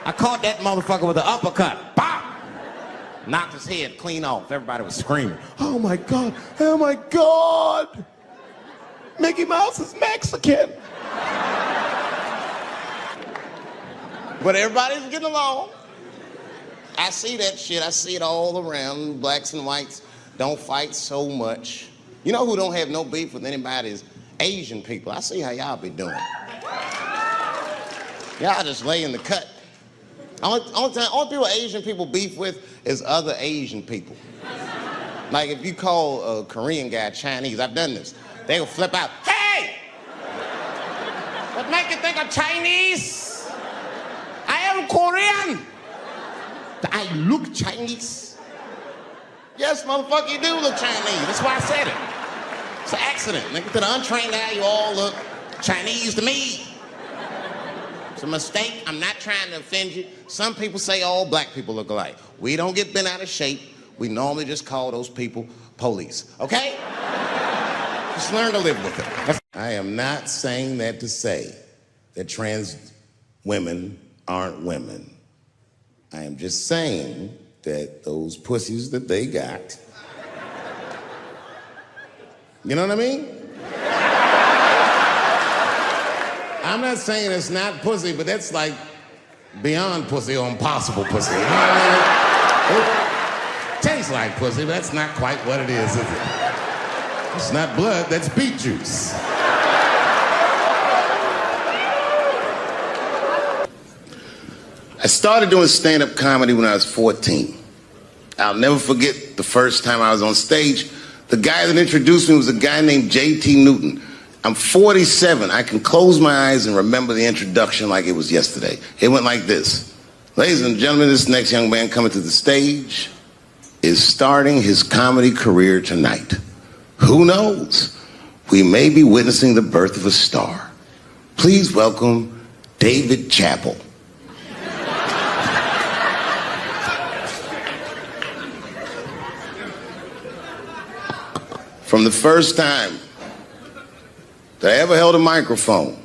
S1: I caught that motherfucker with an uppercut. Bop! Knocked his head clean off. Everybody was screaming. Oh my God, oh my God. Mickey Mouse is Mexican. But everybody's getting along. I see that shit. I see it all around. Blacks and whites don't fight so much. You know who don't have no beef with anybody is Asian people. I see how y'all be doing. Y'all just lay in the cut. Only people Asian people beef with is other Asian people. Like if you call a Korean guy Chinese, I've done this. They will flip out. Hey! What make you think I'm Chinese? I am Korean. I look Chinese. Yes, motherfucker, you do look Chinese. That's why I said it. It's an accident. Nigga, to the untrained eye, you all look Chinese to me. It's a mistake. I'm not trying to offend you. Some people say all black people look alike. We don't get bent out of shape. We normally just call those people police, okay? Just learn to live with it. I am not saying that to say that trans women aren't women. I am just saying that those pussies that they got, you know what I mean? I'm not saying it's not pussy, but that's like beyond pussy or impossible pussy. You know what I mean? It tastes like pussy, but that's not quite what it is it? It's not blood, that's beet juice.
S3: I started doing stand-up comedy when I was 14. I'll never forget the first time I was on stage. The guy that introduced me was a guy named J.T. Newton. I'm 47. I can close my eyes and remember the introduction like it was yesterday. It went like this. Ladies and gentlemen, this next young man coming to the stage is starting his comedy career tonight. Who knows? We may be witnessing the birth of a star. Please welcome David Chappelle. From the first time that I ever held a microphone,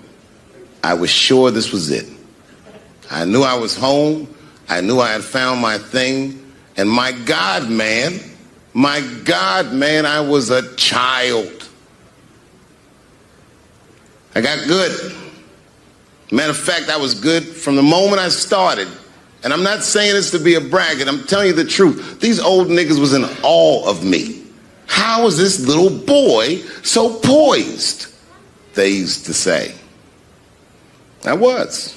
S3: I was sure this was it. I knew I was home. I knew I had found my thing. And my God, man, I was a child. I got good. Matter of fact, I was good from the moment I started. And I'm not saying this to be a braggart. I'm telling you the truth. These old niggas was in awe of me. How is this little boy so poised? They used to say. I was.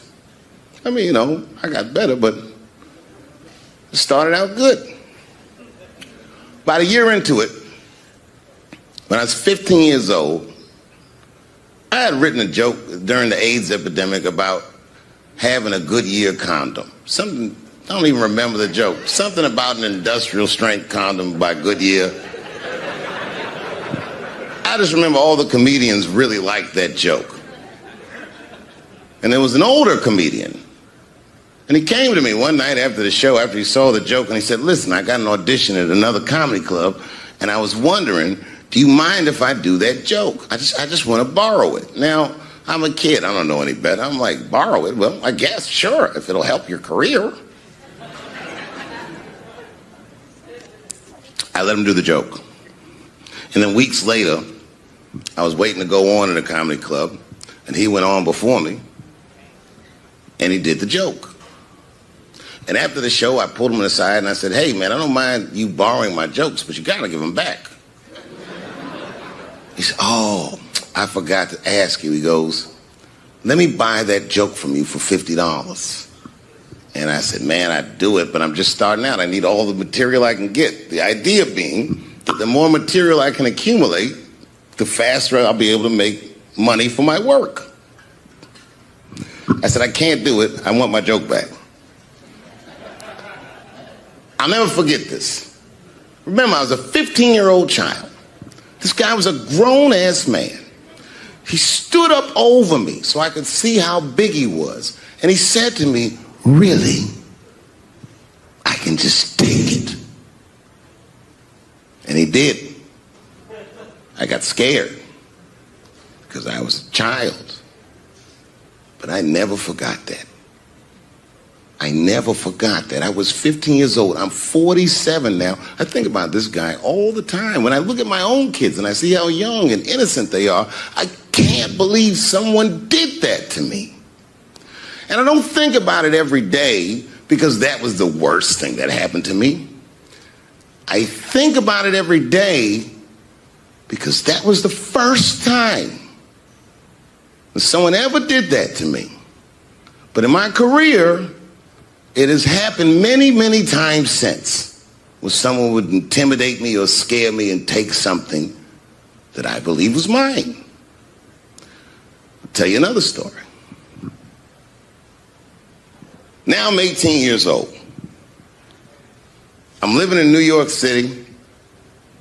S3: I mean, you know, I got better, but it started out good. About a year into it, when I was 15 years old, I had written a joke during the AIDS epidemic about having a Goodyear condom. Something, I don't even remember the joke. Something about an industrial strength condom by Goodyear. I just remember all the comedians really liked that joke. And there was an older comedian. And he came to me one night after the show, after he saw the joke, and he said, listen, I got an audition at another comedy club, and I was wondering, do you mind if I do that joke? I just want to borrow it. Now, I'm a kid. I don't know any better. I'm like, borrow it? Well, I guess, sure, if it'll help your career. I let him do the joke. And then weeks later, I was waiting to go on in a comedy club, and he went on before me, and he did the joke. And after the show, I pulled him aside and I said, hey, man, I don't mind you borrowing my jokes, but you gotta give them back. He said, oh, I forgot to ask you. He goes, let me buy that joke from you for $50. And I said, man, I'd do it, but I'm just starting out. I need all the material I can get. The idea being that the more material I can accumulate, the faster I'll be able to make money for my work. I said, I can't do it. I want my joke back. I'll never forget this. Remember, I was a 15-year-old child. This guy was a grown-ass man. He stood up over me so I could see how big he was. And he said to me, really? I can just take it. And he did. I got scared because I was a child. But I never forgot that. I never forgot that. I was 15 years old. I'm 47 now. I think about this guy all the time. When I look at my own kids and I see how young and innocent they are, I can't believe someone did that to me. And I don't think about it every day because that was the worst thing that happened to me. I think about it every day because that was the first time that someone ever did that to me. But in my career, it has happened many, many times since, when someone would intimidate me or scare me and take something that I believe was mine. I'll tell you another story. Now I'm 18 years old. I'm living in New York City,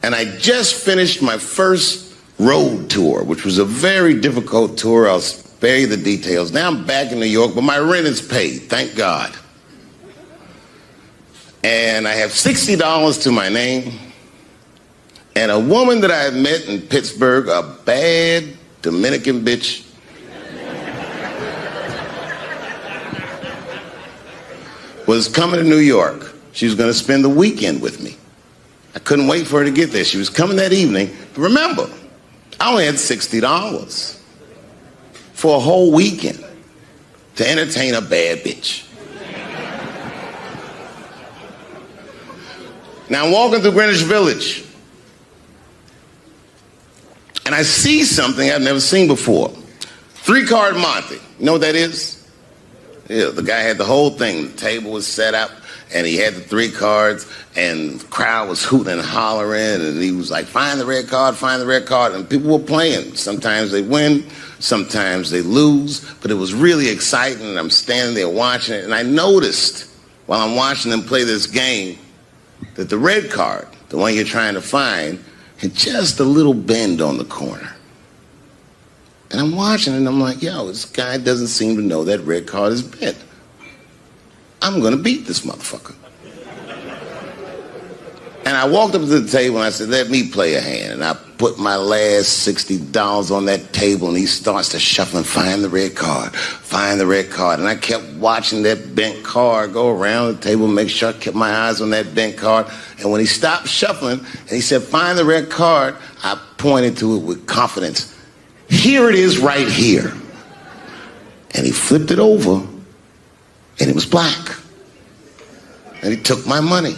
S3: and I just finished my first road tour, which was a very difficult tour. I'll spare you the details. Now I'm back in New York, but my rent is paid, thank God. And I have $60 to my name, and a woman that I had met in Pittsburgh, a bad Dominican bitch, was coming to New York. She was going to spend the weekend with me. I couldn't wait for her to get there. She was coming that evening. But remember, I only had $60 for a whole weekend to entertain a bad bitch. Now I'm walking through Greenwich Village, and I see something I've never seen before. 3-card Monte. You know what that is? Yeah, the guy had the whole thing. The table was set up, and he had the 3 cards, and the crowd was hooting and hollering, and he was like, find the red card, find the red card, and people were playing. Sometimes they win, sometimes they lose, but it was really exciting, and I'm standing there watching it, and I noticed while I'm watching them play this game that the red card, the one you're trying to find, had just a little bend on the corner. And I'm watching it, and I'm like, yo, this guy doesn't seem to know that red card is bent. I'm going to beat this motherfucker. And I walked up to the table, and I said, let me play a hand. And I put my last $60 on that table, and he starts to shuffle and find the red card, find the red card. And I kept watching that bent card go around the table, make sure I kept my eyes on that bent card. And when he stopped shuffling, and he said, find the red card, I pointed to it with confidence. Here it is right here. And he flipped it over, and it was black. And he took my money.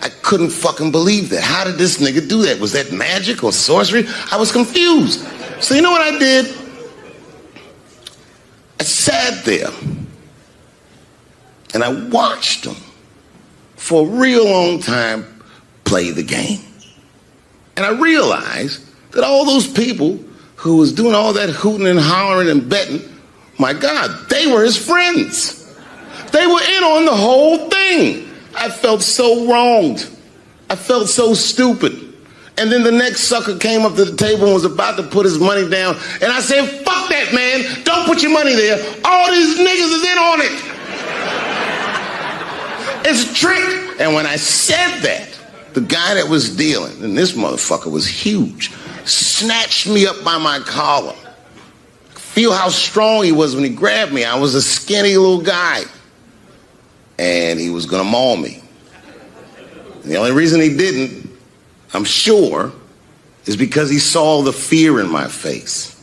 S3: I couldn't fucking believe that. How did this nigga do that? Was that magic or sorcery? I was confused. So you know what I did? I sat there, and I watched him for a real long time play the game. And I realized that all those people who was doing all that hooting and hollering and betting, my God, they were his friends. They were in on the whole thing. I felt so wronged. I felt so stupid. And then the next sucker came up to the table and was about to put his money down. And I said, fuck that, man. Don't put your money there. All these niggas is in on it. It's a trick. And when I said that, the guy that was dealing, and this motherfucker was huge, snatched me up by my collar. Feel how strong he was when he grabbed me. I was a skinny little guy. And he was gonna maul me. And the only reason he didn't, I'm sure, is because he saw the fear in my face.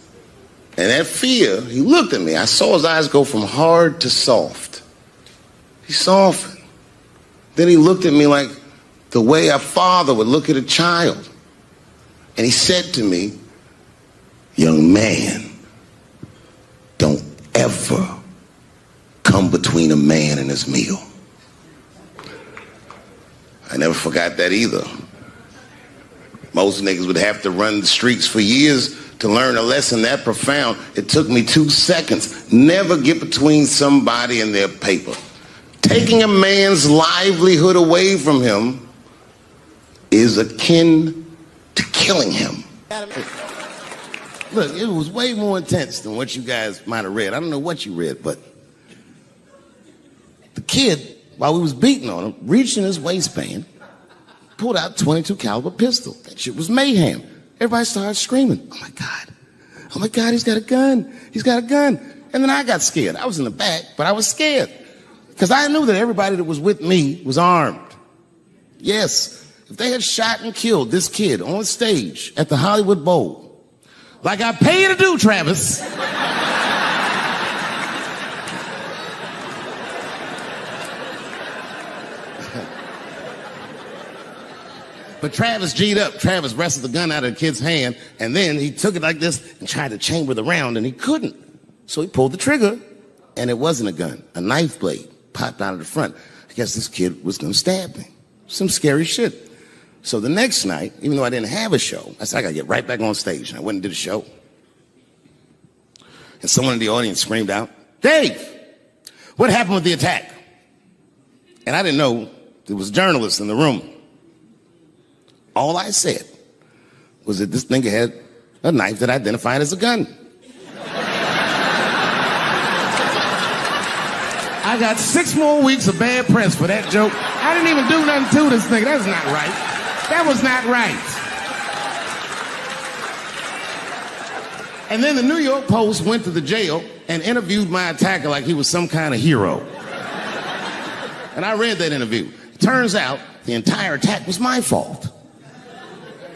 S3: And that fear, he looked at me. I saw his eyes go from hard to soft. He softened. Then he looked at me like the way a father would look at a child. And he said to me, young man, don't ever come between a man and his meal. I never forgot that either. Most niggas would have to run the streets for years to learn a lesson that profound. It took me 2 seconds. Never get between somebody and their paper. Taking a man's livelihood away from him is akin to killing him. Look, it was way more intense than what you guys might have read. I don't know what you read, but the kid, while we was beating on him, reached in his waistband, pulled out a .22 caliber pistol. That shit was mayhem. Everybody started screaming, oh my God. Oh my God, he's got a gun. He's got a gun. And then I got scared. I was in the back, but I was scared. Because I knew that everybody that was with me was armed. Yes, if they had shot and killed this kid on stage at the Hollywood Bowl, like I pay you to do, Travis, but Travis G'd up. Travis wrestled the gun out of the kid's hand, and then he took it like this and tried to chamber the round, and he couldn't. So he pulled the trigger, and it wasn't a gun. A knife blade popped out of the front. I guess this kid was gonna stab me. Some scary shit. So the next night, even though I didn't have a show, I said, I gotta get right back on stage. And I went and did a show. And someone in the audience screamed out, Dave, what happened with the attack? And I didn't know there was journalists in the room. All I said was that this nigga had a knife that identified as a gun. I got 6 more weeks of bad press for that joke. I didn't even do nothing to this nigga. That's not right. That was not right. And then the New York Post went to the jail and interviewed my attacker like he was some kind of hero. And I read that interview. It turns out the entire attack was my fault.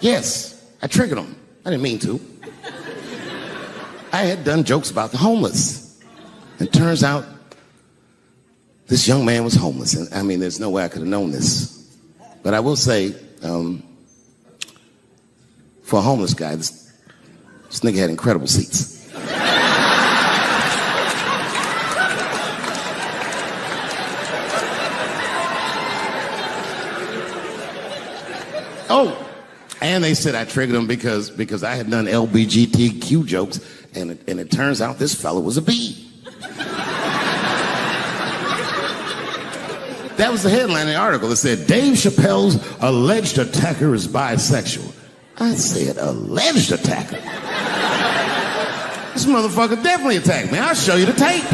S3: Yes, I triggered him. I didn't mean to. I had done jokes about the homeless. And it turns out this young man was homeless. And I mean, there's no way I could have known this. But I will say, for a homeless guy, this nigga had incredible seats. And they said I triggered them because I had done LBGTQ jokes, and it turns out this fella was a B. That was the headline in the article. It said, Dave Chappelle's alleged attacker is bisexual. I said, alleged attacker? This motherfucker definitely attacked me. I'll show you the tape.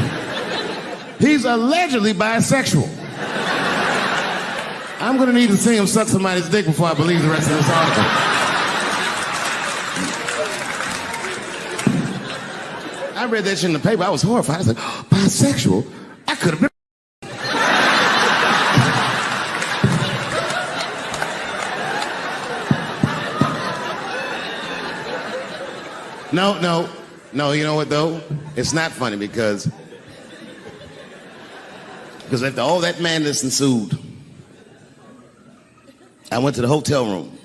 S3: He's allegedly bisexual. I'm gonna need to see him suck somebody's dick before I believe the rest of this article. I read that shit in the paper. I was horrified. I was like, oh, bisexual? I could have been. No, you know what though? It's not funny because after all that madness ensued, I went to the hotel room.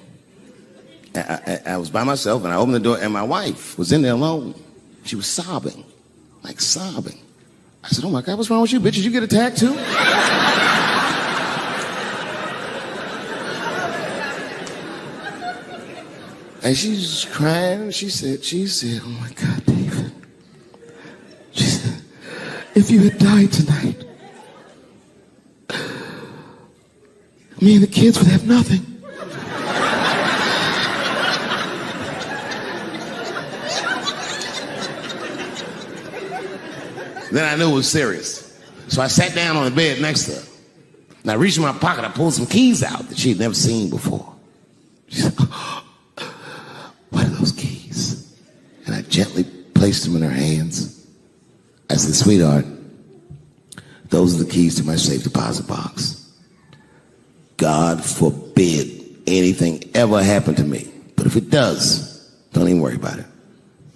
S3: I was by myself and I opened the door and my wife was in there alone. She was sobbing, like sobbing. I said, oh my God, what's wrong with you, bitch? Did you get attacked too? And she's crying. She said, oh my God, David. She said, if you had died tonight, me and the kids would have nothing. Then I knew it was serious. So I sat down on the bed next to her. And I reached in my pocket, I pulled some keys out that she had never seen before. She said, what are those keys? And I gently placed them in her hands. I said, sweetheart, those are the keys to my safe deposit box. God forbid anything ever happen to me. But if it does, don't even worry about it.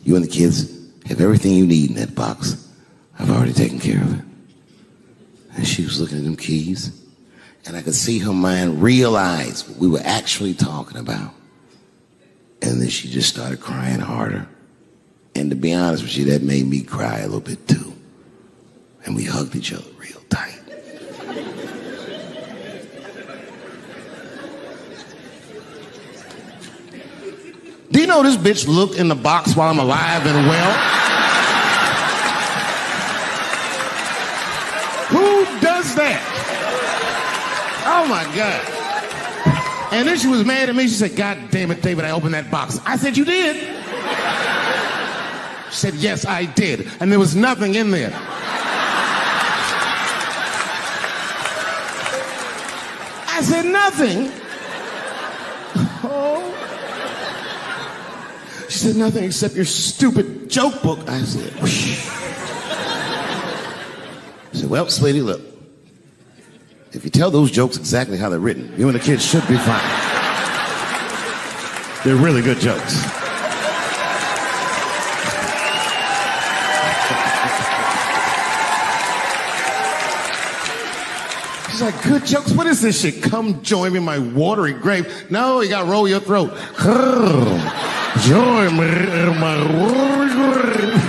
S3: You and the kids have everything you need in that box. I've already taken care of it. And she was looking at them keys, and I could see her mind realize what we were actually talking about. And then she just started crying harder. And to be honest with you, that made me cry a little bit too. And we hugged each other real tight. Do you know this bitch looked in the box while I'm alive and well? Who does that? Oh my God. And then she was mad at me. She said, God damn it, David, I opened that box. I said, you did? She said, yes, I did. And there was nothing in there. I said, nothing? Oh. She said, nothing except your stupid joke book. I said, whoosh. I said, well, sweetie, look. If you tell those jokes exactly how they're written, you and the kids should be fine. They're really good jokes. She's like, good jokes? What is this shit? Come join me in my watery grave. No, you gotta roll your throat. Join me in my watery grave.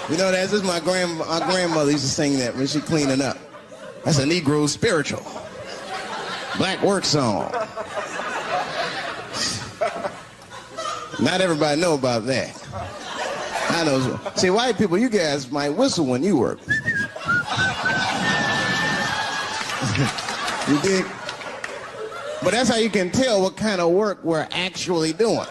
S3: You know, that's just my grandmother used to sing that when she cleaning up. That's a Negro spiritual. Black work song. Not everybody know about that. I know. See, white people, you guys might whistle when you work. You dig? But that's how you can tell what kind of work we're actually doing.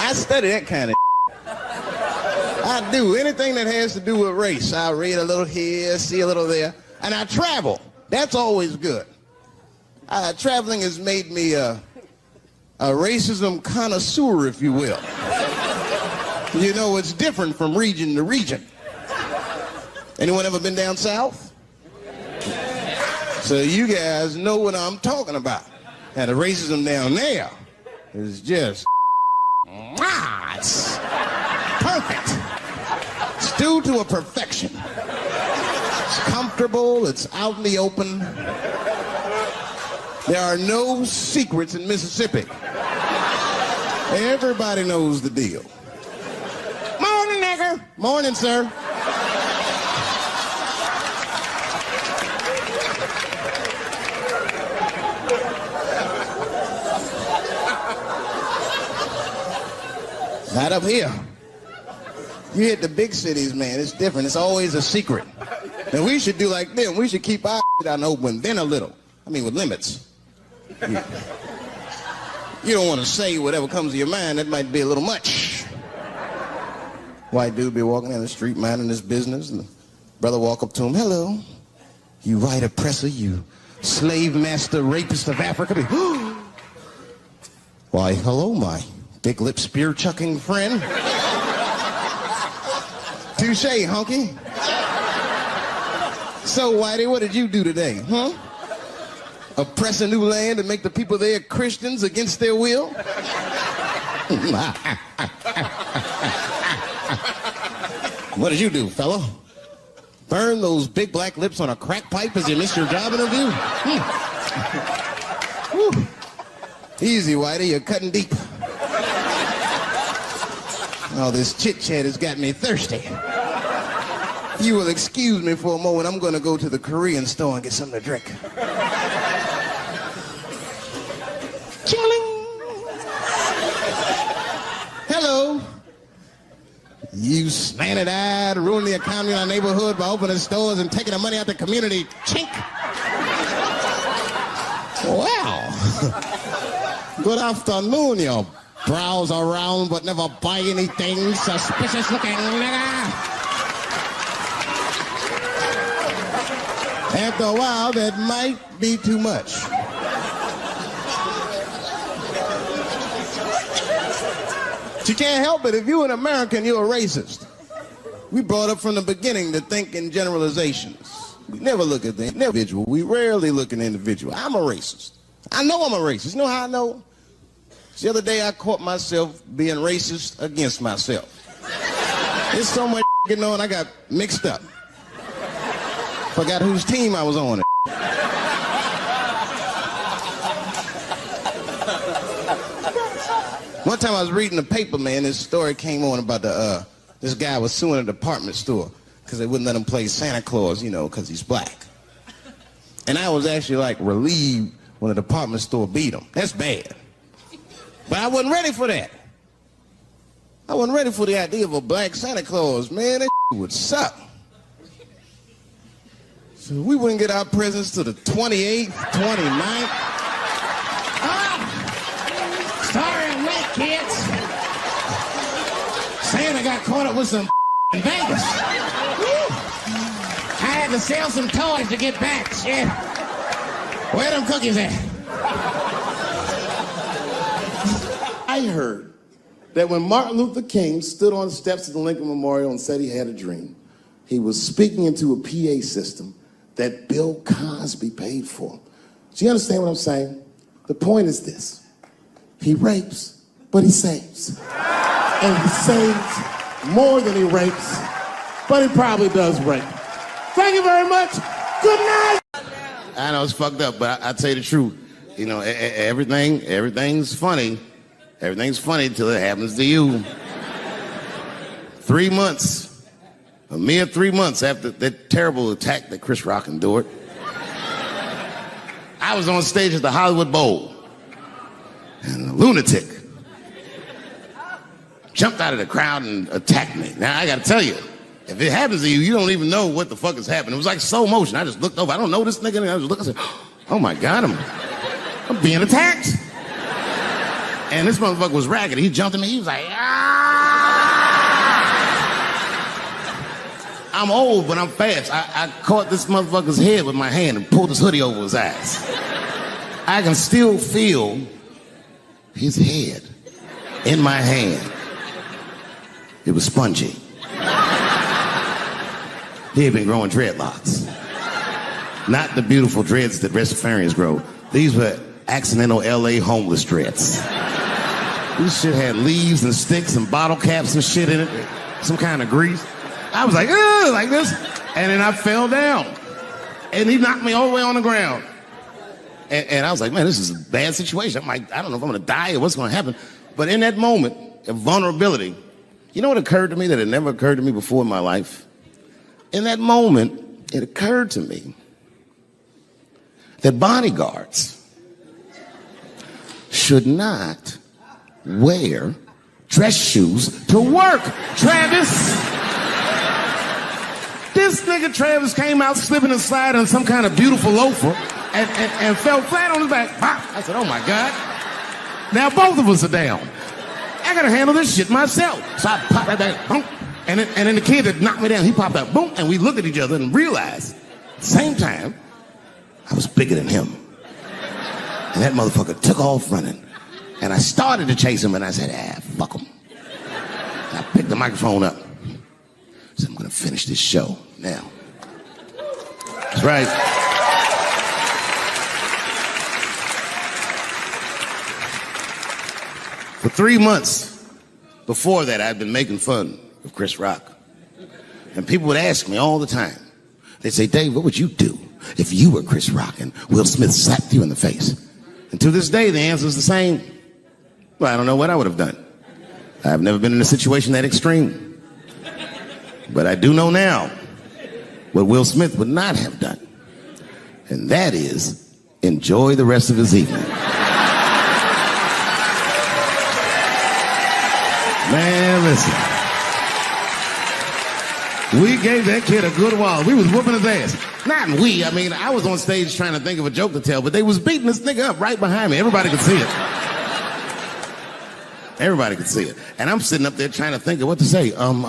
S3: I study that kind of I do. Anything that has to do with race. I read a little here, see a little there. And I travel. That's always good. Traveling has made me a racism connoisseur, if you will. You know, it's different from region to region. Anyone ever been down south? So you guys know what I'm talking about. And the racism down there is just, it's perfect. due to a perfection. It's comfortable, it's out in the open. There are no secrets in Mississippi. Everybody knows the deal. Morning, nigger. Morning, sir. Not up here. You hit the big cities, man, it's different. It's always a secret. And we should do like them. We should keep our shit out in the open, then a little. I mean, with limits. You don't want to say whatever comes to your mind. That might be a little much. White dude be walking down the street minding his business, and the brother walk up to him, hello, you white oppressor, you slave master rapist of Africa. Why, hello, my big lip spear chucking friend. Touche, honky. So, Whitey, what did you do today, huh? Oppress a new land and make the people there Christians against their will? What did you do, fella? Burn those big black lips on a crack pipe as you missed your job interview? Easy, Whitey, you're cutting deep. All this chit-chat has got me thirsty. If you will excuse me for a moment, I'm going to go to the Korean store and get something to drink. Chilling. Hello. You slanted-eyed, ruining the economy in our neighborhood by opening stores and taking the money out the community. Chink. Wow. Good afternoon, you browse around but never buy anything. Suspicious looking nigga. After a while, that might be too much. But you can't help it. If you're an American, you're a racist. We brought up from the beginning to think in generalizations. We never look at the individual. We rarely look at the individual. I'm a racist. I know I'm a racist. You know how I know? The other day I caught myself being racist against myself. There's so much going on, I got mixed up. Forgot whose team I was on. One time I was reading the paper, man, this story came on about this guy was suing a department store because they wouldn't let him play Santa Claus, you know, because he's black. And I was actually like relieved when the department store beat him. That's bad. But I wasn't ready for that. I wasn't ready for the idea of a black Santa Claus, man. That would suck. So we wouldn't get our presents to the 28th, 29th. Sorry I'm late, kids. Santa got caught up with some in Vegas. I had to sell some toys to get back, shit. Where them cookies at?
S4: I heard that when Martin Luther King stood on the steps of the Lincoln Memorial and said he had a dream, he was speaking into a PA system that Bill Cosby paid for. Do you understand what I'm saying? The point is this. He rapes, but he saves. And he saves more than he rapes, but he probably does rape. Thank you very much. Good night.
S3: I know it's fucked up, but I tell you the truth. You know, everything's funny. Everything's funny till it happens to you. 3 months, a mere 3 months after that terrible attack that Chris Rock endured, I was on stage at the Hollywood Bowl, and a lunatic jumped out of the crowd and attacked me. Now, I gotta tell you, if it happens to you, you don't even know what the fuck is happening. It was like slow motion. I just looked over. I don't know this nigga. And I was looking, I said, oh my God, I'm being attacked. And this motherfucker was ragged. He jumped at me. He was like, ah! I'm old, but I'm fast. I caught this motherfucker's head with my hand and pulled his hoodie over his eyes. I can still feel his head in my hand. It was spongy. He had been growing dreadlocks. Not the beautiful dreads that Rastafarians grow. These were accidental LA homeless dreads. This shit had leaves and sticks and bottle caps and shit in it. Some kind of grease.
S4: I was like, ugh, like this. And then I fell down. And he knocked me all the way on the ground. And I was like, man, this is a bad situation. I don't know if I'm gonna die or what's gonna happen. But in that moment of vulnerability, you know what occurred to me that had never occurred to me before in my life? In that moment, it occurred to me that bodyguards should not wear dress shoes to work. Travis! This nigga Travis came out slipping and sliding on some kind of beautiful loafer and fell flat on his back. Pop. I said, oh my God. Now both of us are down. I gotta handle this shit myself. So I popped right back, boom. And then the kid that knocked me down, he popped out, boom, and we looked at each other and realized, at the same time, I was bigger than him. And that motherfucker took off running. And I started to chase him, and I said, fuck him. And I picked the microphone up. I said, I'm gonna finish this show now. That's right. For 3 months before that, I'd been making fun of Chris Rock. And people would ask me all the time. They'd say, Dave, what would you do if you were Chris Rock and Will Smith slapped you in the face? And to this day, the answer is the same. Well, I don't know what I would have done. I've never been in a situation that extreme. But I do know now what Will Smith would not have done. And that is enjoy the rest of his evening. Man, listen. We gave that kid a good while. We was whooping his ass. Not we. I mean, I was on stage trying to think of a joke to tell, but they was beating this nigga up right behind me. Everybody could see it. Everybody could see it. And I'm sitting up there trying to think of what to say. And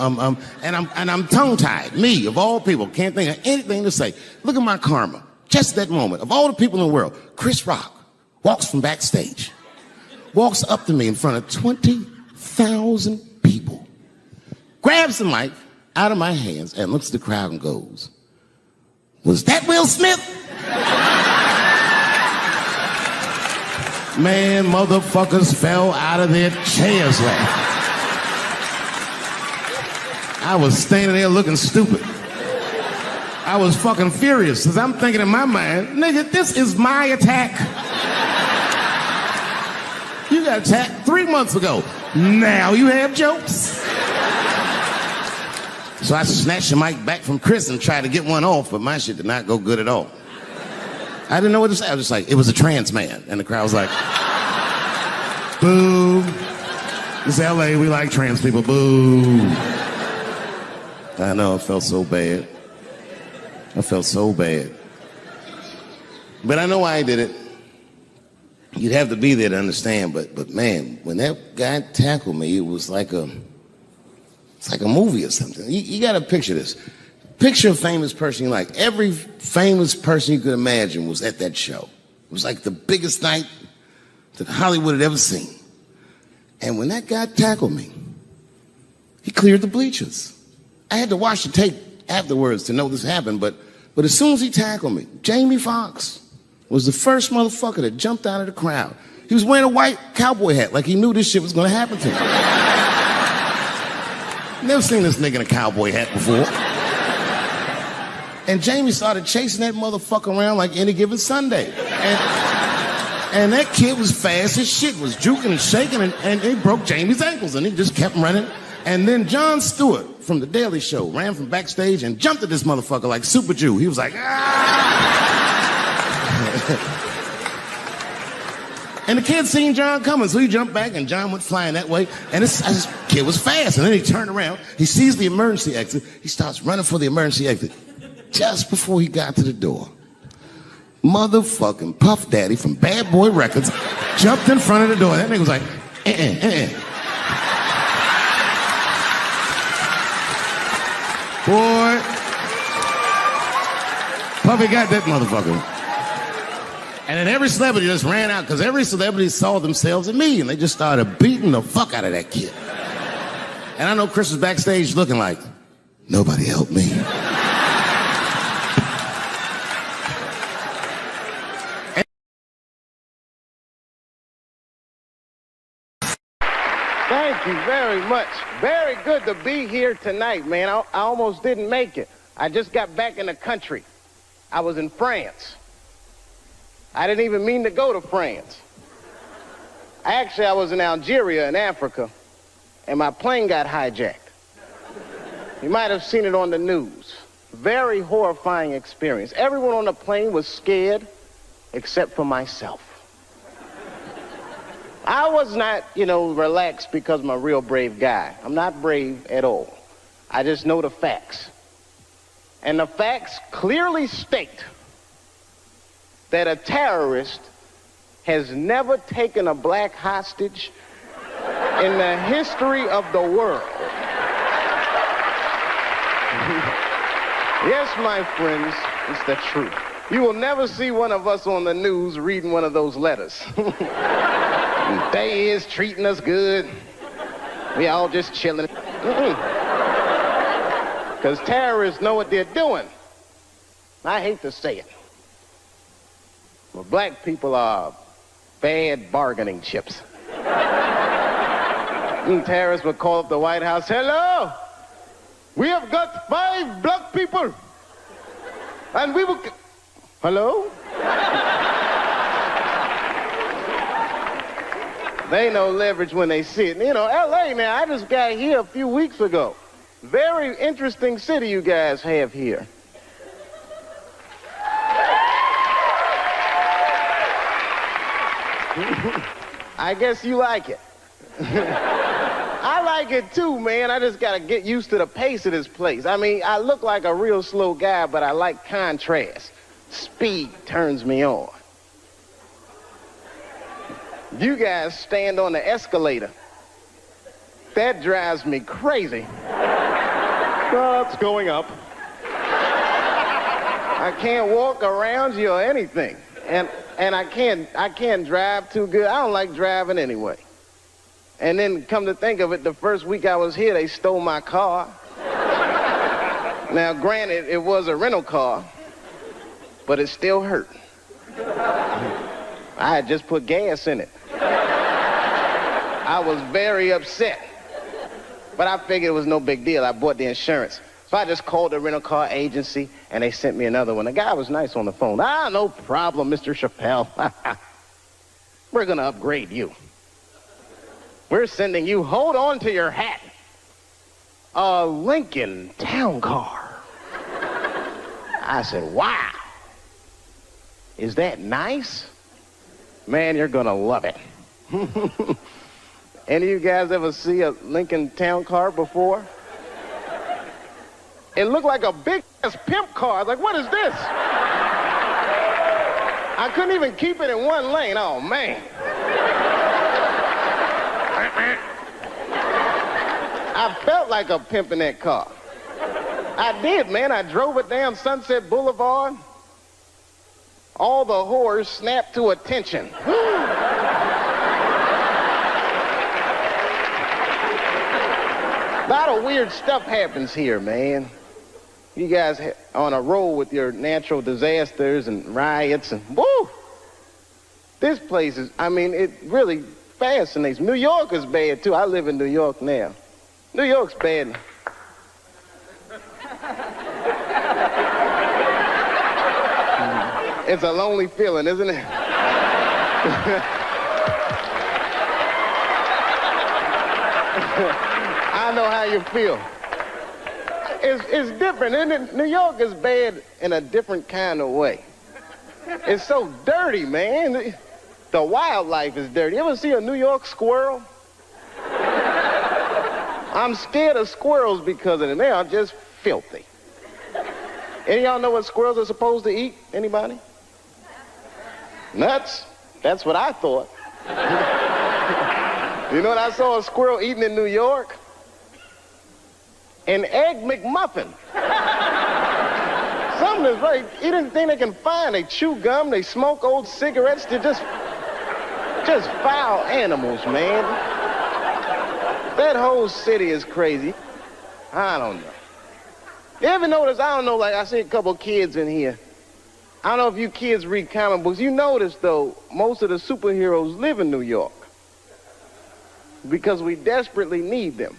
S4: I'm tongue-tied. Me, of all people, can't think of anything to say. Look at my karma. Just that moment. Of all the people in the world, Chris Rock walks from backstage, walks up to me in front of 20,000 people, grabs the mic out of my hands and looks at the crowd and goes, was that Will Smith? Man, motherfuckers fell out of their chairs laughing. I was standing there looking stupid. I was fucking furious because I'm thinking in my mind, nigga, this is my attack. You got attacked 3 months ago. Now you have jokes. So I snatched the mic back from Chris and tried to get one off, but my shit did not go good at all. I didn't know what to say. I was just like, it was a trans man. And the crowd was like, boo. It's LA, we like trans people, boo. I know, I felt so bad. I felt so bad. But I know why I did it. You'd have to be there to understand, but man, when that guy tackled me, it was like it's like a movie or something. You gotta picture this. Picture a famous person you like. Every famous person you could imagine was at that show. It was like the biggest night that Hollywood had ever seen. And when that guy tackled me, he cleared the bleachers. I had to watch the tape afterwards to know this happened, but as soon as he tackled me, Jamie Foxx was the first motherfucker that jumped out of the crowd. He was wearing a white cowboy hat like he knew this shit was gonna happen to him. Never seen this nigga in a cowboy hat before. And Jamie started chasing that motherfucker around like any given Sunday. And that kid was fast as shit, was juking and shaking, and he broke Jamie's ankles, and he just kept running. And then Jon Stewart from The Daily Show ran from backstage and jumped at this motherfucker like Super Jew. He was like, ah! And the kid seen Jon coming, so he jumped back, and Jon went flying that way. And this kid was fast, and then he turned around. He sees the emergency exit. He starts running for the emergency exit. Just before he got to the door, motherfucking Puff Daddy from Bad Boy Records jumped in front of the door. That nigga was like, Boy, Puffy got that motherfucker. And then every celebrity just ran out because every celebrity saw themselves in me, and they just started beating the fuck out of that kid. And I know Chris was backstage looking like, nobody helped me.
S1: Thank you very much. Very good to be here tonight, man. I almost didn't make it. I just got back in the country. I was in France. I didn't even mean to go to France. Actually, I was in Algeria in Africa, and my plane got hijacked. You might have seen it on the news. Very horrifying experience. Everyone on the plane was scared, except for myself. I was not, relaxed because I'm a real brave guy. I'm not brave at all. I just know the facts. And the facts clearly state that a terrorist has never taken a black hostage in the history of the world. Yes, my friends, it's the truth. You will never see one of us on the news reading one of those letters. They is treating us good. We all just chilling. Because terrorists know what they're doing. I hate to say it. But black people are bad bargaining chips. Terrorists would call up the White House, "Hello, we have got 5 black people. And we will..." Hello? They know leverage when they see it. L.A., man, I just got here a few weeks ago. Very interesting city you guys have here. I guess you like it. I like it too, man. I just gotta get used to the pace of this place. I mean, I look like a real slow guy, but I like contrast. Speed turns me on. You guys stand on the escalator. That drives me crazy. Well, it's going up. I can't walk around you or anything. And I can't drive too good. I don't like driving anyway. And then come to think of it, the first week I was here, they stole my car. Now, granted, it was a rental car, but it still hurt. I had just put gas in it. I was very upset. But I figured it was no big deal. I bought the insurance. So I just called the rental car agency, and they sent me another one. The guy was nice on the phone. No problem, Mr. Chappelle. We're going to upgrade you. We're sending you, hold on to your hat, a Lincoln Town Car. I said, wow. Is that nice? Man, you're going to love it. Any of you guys ever see a Lincoln Town Car before? It looked like a big-ass pimp car. I was like, what is this? I couldn't even keep it in one lane. Oh, man. I felt like a pimp in that car. I did, man. I drove it down Sunset Boulevard. All the whores snapped to attention. A lot of weird stuff happens here, man. You guys on a roll with your natural disasters and riots and woo! This place is, it really fascinates me. New York is bad too. I live in New York now. New York's bad. It's a lonely feeling, isn't it? I know how you feel. It's different, isn't it? New York is bad in a different kind of way. It's so dirty, man. The wildlife is dirty. You ever see a New York squirrel? I'm scared of squirrels because of them. They are just filthy. Any of y'all know what squirrels are supposed to eat? Anybody? Nuts? That's what I thought. You know what I saw a squirrel eating in New York? An Egg McMuffin. Something is right. Eat anything they can find. They chew gum, they smoke old cigarettes. They're just foul animals, man. That whole city is crazy. I don't know. You ever notice, I don't know, like I see a couple kids in here. I don't know if you kids read comic books. You notice, though, most of the superheroes live in New York.
S5: because we desperately need them.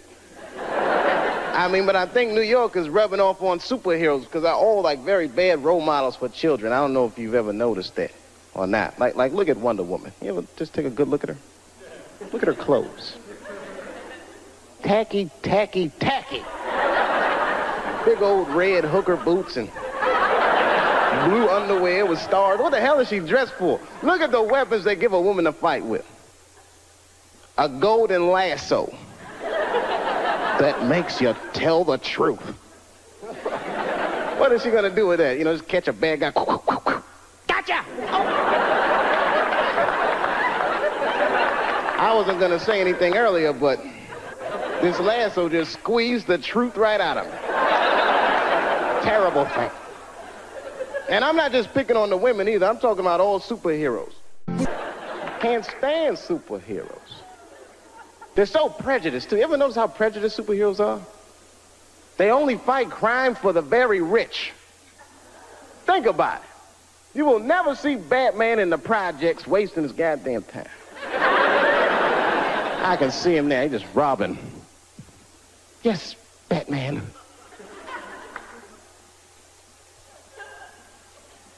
S5: I mean, but I think New York is rubbing off on superheroes because they're all like very bad role models for children. I don't know if you've ever noticed that or not. Like look at Wonder Woman. You ever just take a good look at her? Look at her clothes. Tacky, tacky, tacky. Big old red hooker boots and blue underwear with stars. What the hell is she dressed for? Look at the weapons they give a woman to fight with. A golden lasso that makes you tell the truth. What is she gonna do with that? You know, just catch a bad guy. Gotcha! Oh. I wasn't gonna say anything earlier, but this lasso just squeezed the truth right out of me. Terrible thing. And I'm not just picking on the women either. I'm talking about all superheroes. Can't stand superheroes. They're so prejudiced too. You ever notice how prejudiced superheroes are? They only fight crime for the very rich. Think about it. You will never see Batman in the projects wasting his goddamn time. I can see him now. He's just robbing. Yes, Batman.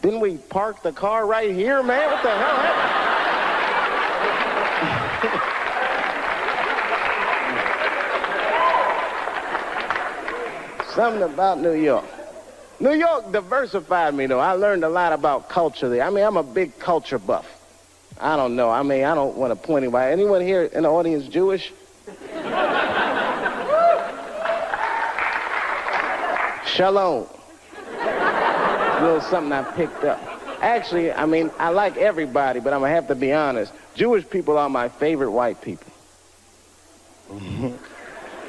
S5: Didn't we park the car right here, man? What the hell happened? Something about New York. New York diversified me, though. I learned a lot about culture there. I mean, I'm a big culture buff. I don't know. I mean, I don't want to point anybody. Anyone here in the audience Jewish? Shalom. A little something I picked up. Actually, I mean, I like everybody, but I'm going to have to be honest. Jewish people are my favorite white people.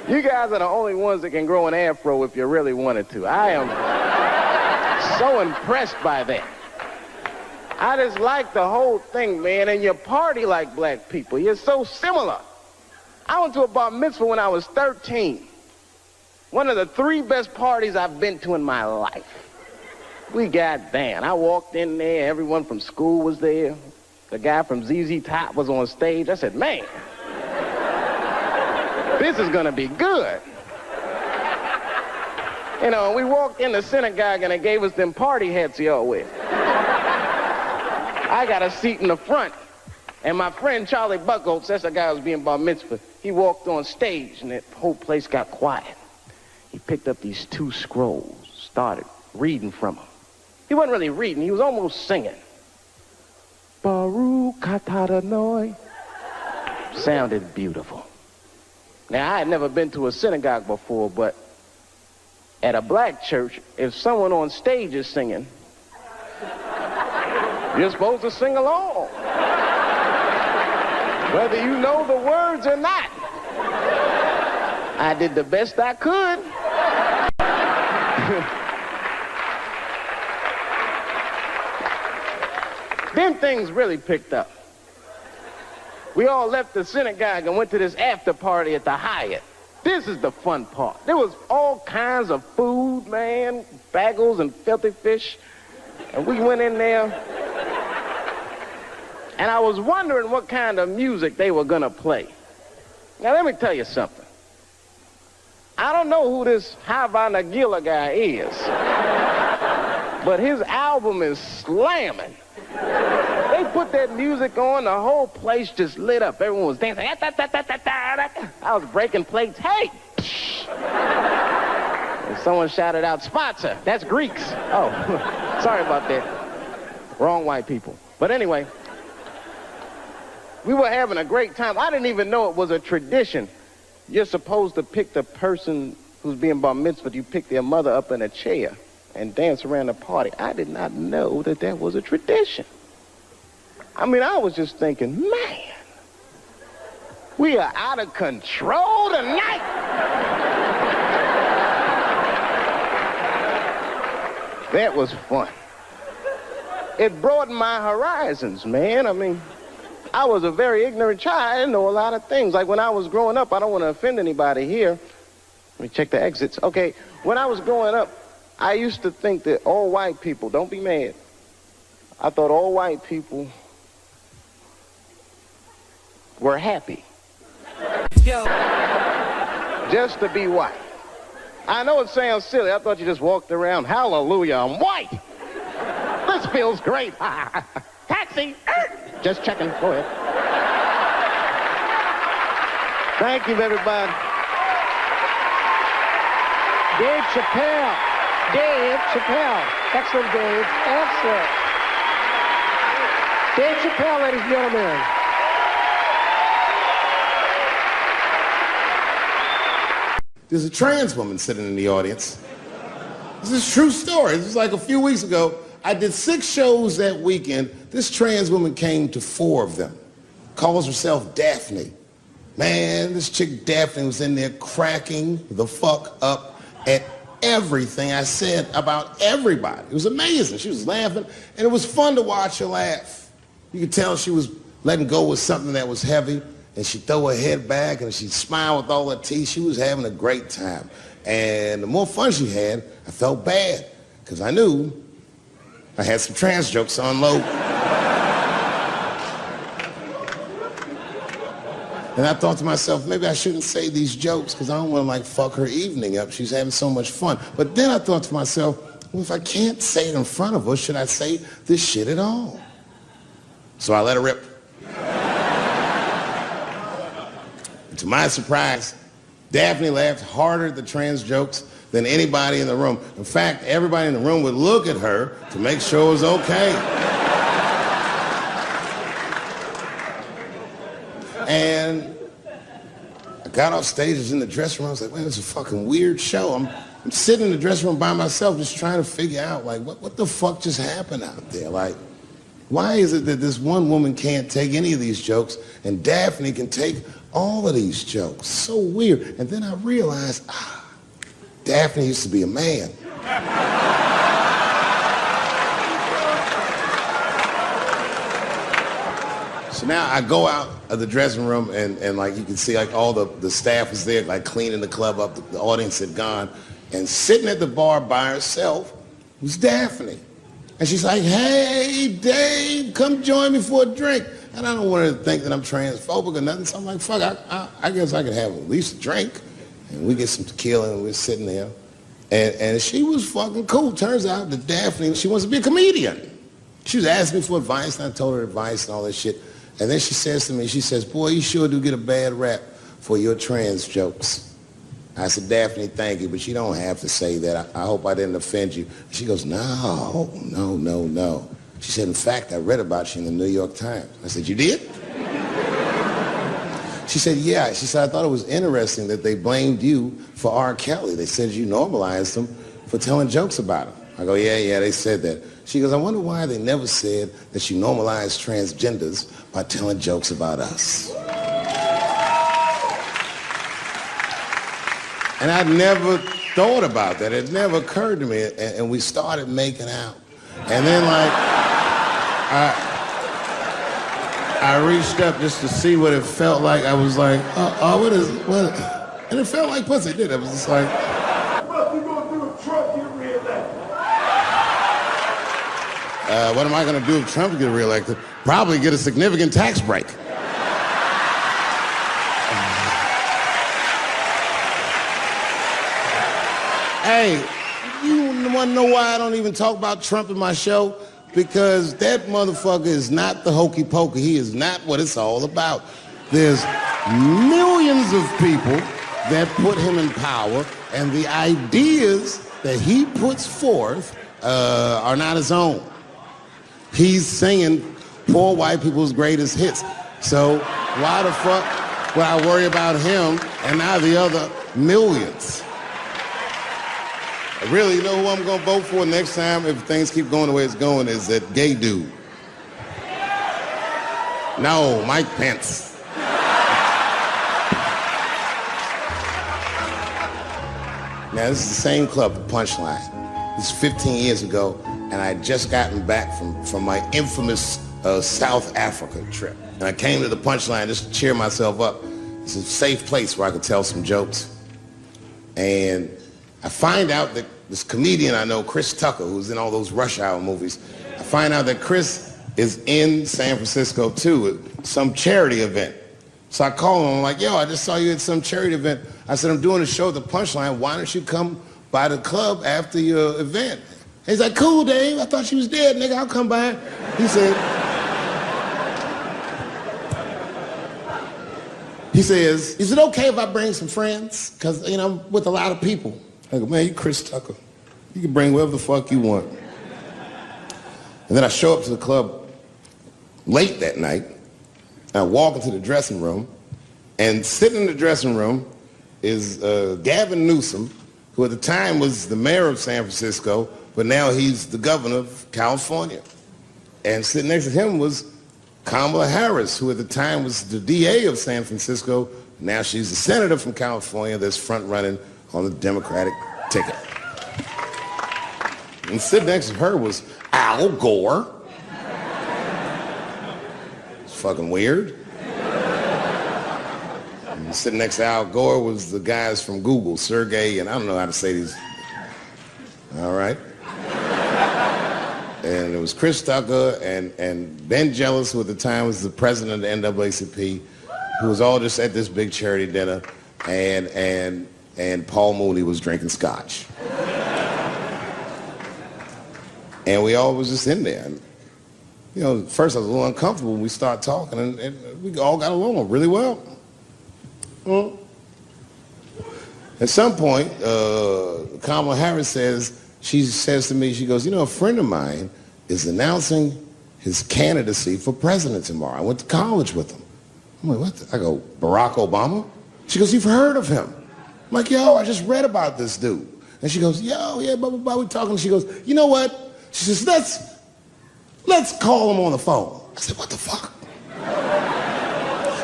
S5: You guys are the only ones that can grow an afro if you really wanted to. I am so impressed by that. I just like the whole thing, man, and you party like black people. You're so similar. I went to a bar mitzvah when I was 13. One of the 3 best parties I've been to in my life. We got down. I walked in there, everyone from school was there. The guy from ZZ Top was on stage. I said, man, this is gonna be good. You know, we walked in the synagogue and they gave us them party hats y'all wear. I got a seat in the front, and my friend Charlie Buckholz, that's the guy who was being bar mitzvah, he walked on stage and the whole place got quiet. He picked up these 2 scrolls, started reading from them. He wasn't really reading, he was almost singing. Baruch atah Adonai. Sounded beautiful. Now, I had never been to a synagogue before, but at a black church, if someone on stage is singing, you're supposed to sing along. Whether you know the words or not. I did the best I could. Then things really picked up. We all left the synagogue and went to this after party at the Hyatt. This is the fun part. There was all kinds of food, man, bagels and filthy fish. And we went in there, and I was wondering what kind of music they were gonna play. Now let me tell you something. I don't know who this Hava Nagila guy is, but his album is slamming. They put that music on, the whole place just lit up. Everyone was dancing. I was breaking plates. Hey! And someone shouted out, sponsor. That's Greeks. Oh, sorry about that. Wrong white people. But anyway, we were having a great time. I didn't even know it was a tradition. You're supposed to pick the person who's being bar mitzvah. You pick their mother up in a chair and dance around the party. I did not know that that was a tradition. I mean, I was just thinking, man, we are out of control tonight. That was fun. It broadened my horizons, man. I mean, I was a very ignorant child. I didn't know a lot of things. Like when I was growing up, I don't want to offend anybody here. Let me check the exits. Okay, when I was growing up, I used to think that all white people, don't be mad, I thought all white people were happy.
S6: Yo.
S5: Just to be white. I know it sounds silly. I thought you just walked around, hallelujah, I'm white. This feels great. Taxi. Just checking. Go ahead. Thank you, everybody.
S6: Dave Chappelle. Dave Chappelle. Excellent, Dave. Excellent. Dave Chappelle, ladies and gentlemen.
S4: There's a trans woman sitting in the audience. This is a true story. This was like a few weeks ago. I did 6 shows that weekend. This trans woman came to 4 of them. Calls herself Daphne. Man, this chick Daphne was in there cracking the fuck up at everything I said about everybody. It was amazing. She was laughing, and it was fun to watch her laugh. You could tell she was letting go with something that was heavy, and she'd throw her head back, and she'd smile with all her teeth. She was having a great time. And the more fun she had, I felt bad, because I knew I had some trans jokes on load. And I thought to myself, maybe I shouldn't say these jokes because I don't want to like fuck her evening up. She's having so much fun. But then I thought to myself, well, if I can't say it in front of her, should I say this shit at all? So I let her rip. To my surprise, Daphne laughed harder at the trans jokes than anybody in the room. In fact, everybody in the room would look at her to make sure it was okay. And I got off stage, I was in the dressing room, I was like, man, this is a fucking weird show. I'm sitting in the dressing room by myself just trying to figure out, like, what the fuck just happened out there? Like, why is it that this one woman can't take any of these jokes and Daphne can take all of these jokes? So weird. And then I realized, Daphne used to be a man. So now I go out of the dressing room and like you can see like all the staff was there like cleaning the club up, the audience had gone, and sitting at the bar by herself was Daphne. And she's like, hey Dave, come join me for a drink. And I don't want her to think that I'm transphobic or nothing, so I'm like, fuck, I guess I could have at least a drink. And we get some tequila and we're sitting there. And she was fucking cool. Turns out that Daphne, she wants to be a comedian. She was asking me for advice and I told her advice and all that shit. And then she says to me, she says, boy, you sure do get a bad rap for your trans jokes. I said, Daphne, thank you, but you don't have to say that. I hope I didn't offend you. She goes, no. She said, in fact, I read about you in the New York Times. I said, you did? She said, yeah. She said, I thought it was interesting that they blamed you for R. Kelly. They said you normalized him for telling jokes about him. I go, yeah, they said that. She goes, I wonder why they never said that you normalized transgenders by telling jokes about us. And I'd never thought about that. It never occurred to me. And we started making out. And then like, I reached up just to see what it felt like. I was like, what? And it felt like pussy, did it? I was just like, what you gonna do if Trump get reelected? What am I gonna do if Trump gets reelected? Probably get a significant tax break. Hey, you wanna know why I don't even talk about Trump in my show? Because that motherfucker is not the hokey pokey. He is not what it's all about. There's millions of people that put him in power, and the ideas that he puts forth are not his own. He's singing poor white people's greatest hits. So why the fuck would I worry about him and not the other millions? Really, you know who I'm gonna vote for next time if things keep going the way it's going is that gay dude. No, Mike Pence. Now this is the same club, the Punchline. This is 15 years ago, and I had just gotten back from my infamous South Africa trip. And I came to the Punchline just to cheer myself up. It's a safe place where I could tell some jokes. And I find out that this comedian I know, Chris Tucker, who's in all those Rush Hour movies, I find out that Chris is in San Francisco too at some charity event. So I called him, I'm like, yo, I just saw you at some charity event. I said, I'm doing a show at the Punchline. Why don't you come by the club after your event? He's like, cool, Dave. I thought she was dead, nigga. I'll come by. He says, is it okay if I bring some friends? Because, you know, I'm with a lot of people. I go, man, you Chris Tucker. You can bring whoever the fuck you want. And then I show up to the club late that night. I walk into the dressing room, and sitting in the dressing room is Gavin Newsom, who at the time was the mayor of San Francisco, but now he's the governor of California. And sitting next to him was Kamala Harris, who at the time was the DA of San Francisco. Now she's the senator from California that's front-running on the Democratic ticket. And sitting next to her was Al Gore. It's fucking weird. And sitting next to Al Gore was the guys from Google, Sergey, and I don't know how to say these. All right. And it was Chris Tucker and Ben Jealous, who at the time was the president of the NAACP, who was all just at this big charity dinner, and Paul Mooney was drinking scotch. And we all was just in there. And, you know, at first I was a little uncomfortable when we started talking, and we all got along really well. At some point, Kamala Harris says to me, she goes, you know, a friend of mine is announcing his candidacy for president tomorrow. I went to college with him. I'm like, what? I go, Barack Obama? She goes, you've heard of him? I'm like, yo, I just read about this dude. And she goes, yo, yeah, blah, blah, blah, we talking. She goes, you know what? She says, let's call him on the phone. I said, what the fuck?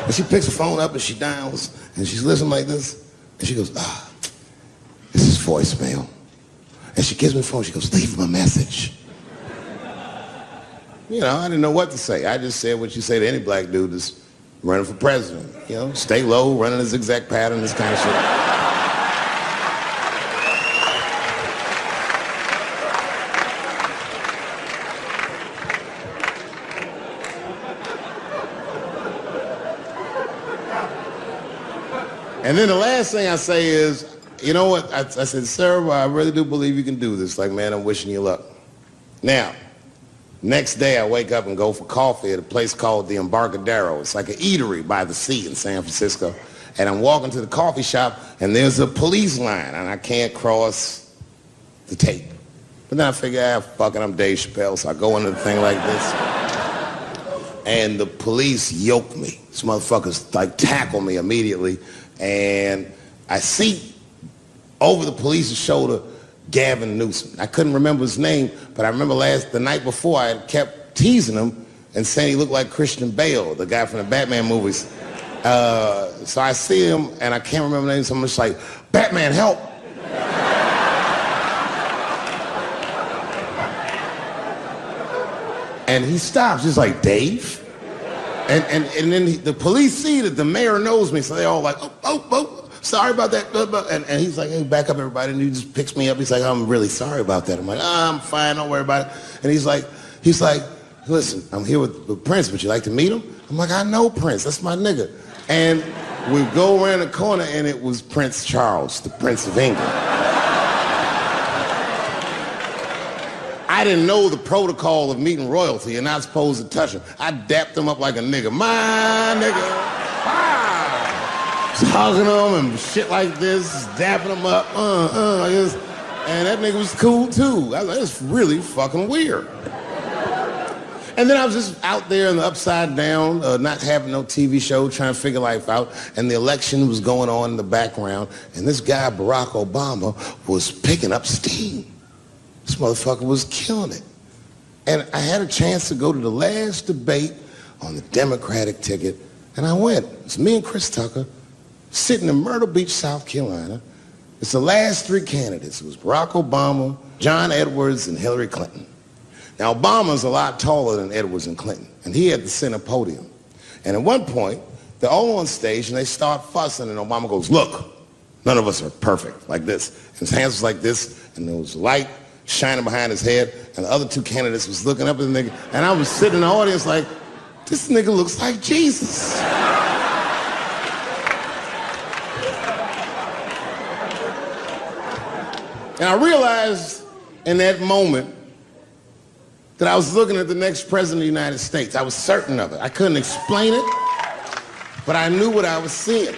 S4: And she picks the phone up and she dials and she's listening like this. And she goes, this is voicemail. And she gives me the phone. She goes, leave him a message. You know, I didn't know what to say. I just said what you say to any black dude that's running for president. You know, stay low, running a zigzag pattern, this kind of shit. And then the last thing I say is, you know what? I said, sir, I really do believe you can do this. Like, man, I'm wishing you luck. Now, next day I wake up and go for coffee at a place called the Embarcadero. It's like an eatery by the sea in San Francisco. And I'm walking to the coffee shop and there's a police line and I can't cross the tape. But then I figure, fuck it, I'm Dave Chappelle, so I go into the thing like this. And the police yoke me. These motherfuckers like tackle me immediately. And I see over the police's shoulder Gavin Newsom. I couldn't remember his name, but I remember the night before I had kept teasing him and saying he looked like Christian Bale, the guy from the Batman movies. So I see him and I can't remember the name, so I'm just like, Batman, help! And he stops, he's like, Dave? And then the police see that the mayor knows me, so they're all like, oh, sorry about that. And he's like, hey, back up, everybody. And he just picks me up. He's like, I'm really sorry about that. I'm like, I'm fine, don't worry about it. And he's like, listen, I'm here with Prince. Would you like to meet him? I'm like, I know Prince. That's my nigga. And we go around the corner, and it was Prince Charles, the Prince of England. I didn't know the protocol of meeting royalty. You're not supposed to touch him. I dapped him up like a nigga. My nigga. Ah! Just hugging him and shit like this, dapping him up. Like this. And that nigga was cool too. I was like, that's really fucking weird. And then I was just out there in the upside down, not having no TV show, trying to figure life out. And the election was going on in the background. And this guy, Barack Obama, was picking up steam. This motherfucker was killing it. And I had a chance to go to the last debate on the Democratic ticket, and I went. It's me and Chris Tucker sitting in Myrtle Beach, South Carolina. It's the last three candidates. It was Barack Obama, John Edwards, and Hillary Clinton. Now, Obama's a lot taller than Edwards and Clinton, and he had the center podium. And at one point, they're all on stage, and they start fussing, and Obama goes, look, none of us are perfect, like this. And his hands was like this, and there was light shining behind his head, and the other two candidates was looking up at the nigga, and I was sitting in the audience like, this nigga looks like Jesus. And I realized in that moment that I was looking at the next president of the United States. I was certain of it. I couldn't explain it, but I knew what I was seeing.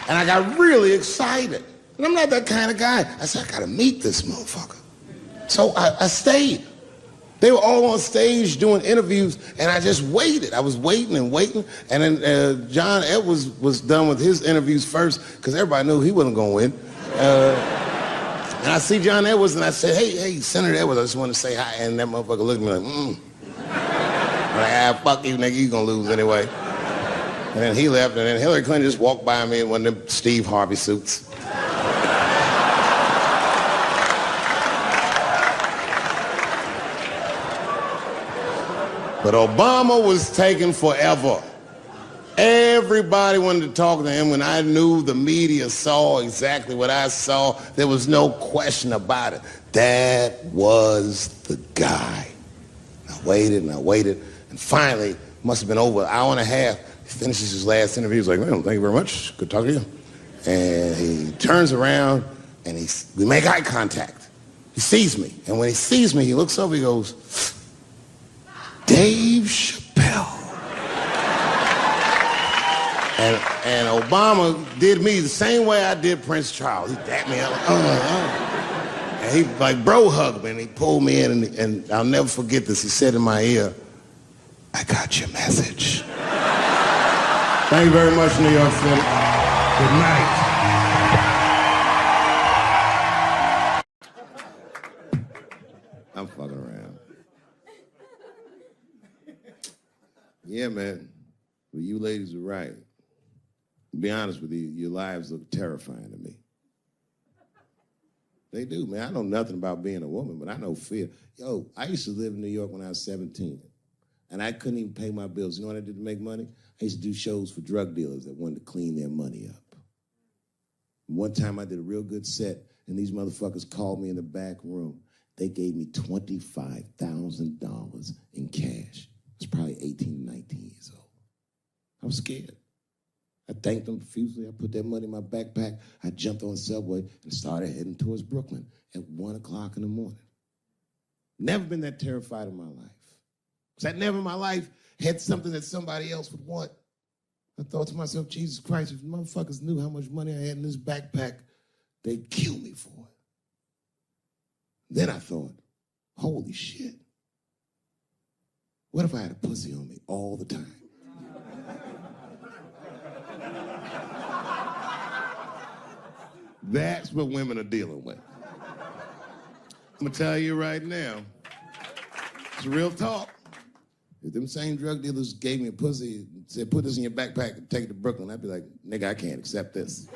S4: And I got really excited. And I'm not that kind of guy. I said, I gotta meet this motherfucker. So I stayed. They were all on stage doing interviews, and I just waited. I was waiting and waiting, and then John Edwards was done with his interviews first, because everybody knew he wasn't gonna win. And I see John Edwards, and I said, hey, Senator Edwards, I just want to say hi. And that motherfucker looked at me like, I'm like, fuck you, nigga, you gonna lose anyway. And then he left, and then Hillary Clinton just walked by me in one of them Steve Harvey suits. But Obama was taking forever. Everybody wanted to talk to him. When I knew the media saw exactly what I saw, there was no question about it. That was the guy. I waited and I waited, and finally, must have been over an hour and a half, he finishes his last interview. He's like, well, thank you very much. Good talking to you. And he turns around, and we make eye contact. He sees me, and when he sees me, he looks over, he goes, Dave Chappelle. And Obama did me the same way I did Prince Charles. He dapped me out like, And he like bro hugged me, and he pulled me in, and I'll never forget this. He said in my ear, I got your message. Thank you very much, New York City. Good night. I'm fucking around. Yeah, man. Well, you ladies are right. To be honest with you, your lives look terrifying to me. They do, man. I know nothing about being a woman, but I know fear. Yo, I used to live in New York when I was 17, and I couldn't even pay my bills. You know what I did to make money? I used to do shows for drug dealers that wanted to clean their money up. One time I did a real good set, and these motherfuckers called me in the back room. They gave me $25,000 in cash. I was probably 18, 19 years old. I was scared. I thanked them profusely. I put that money in my backpack. I jumped on the subway and started heading towards Brooklyn at 1 o'clock in the morning. Never been that terrified in my life. Because I never in my life had something that somebody else would want. I thought to myself, Jesus Christ, if motherfuckers knew how much money I had in this backpack, they'd kill me for it. Then I thought, holy shit. What if I had a pussy on me all the time? That's what women are dealing with. I'm gonna tell you right now, it's real talk. If them same drug dealers gave me a pussy and said, put this in your backpack and take it to Brooklyn, I'd be like, nigga, I can't accept this.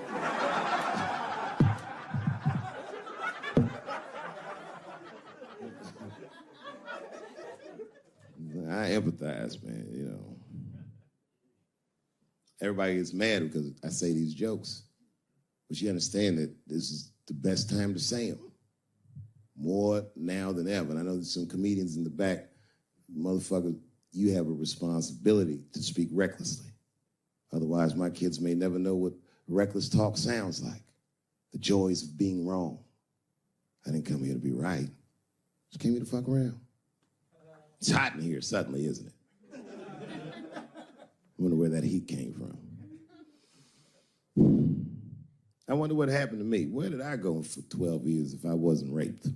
S4: I empathize, man, you know. Everybody gets mad because I say these jokes. But you understand that this is the best time to say them. More now than ever. And I know there's some comedians in the back. Motherfucker, you have a responsibility to speak recklessly. Otherwise, my kids may never know what reckless talk sounds like. The joys of being wrong. I didn't come here to be right. Just came here to fuck around. It's hot in here suddenly, isn't it? I wonder where that heat came from. I wonder what happened to me. Where did I go for 12 years if I wasn't raped?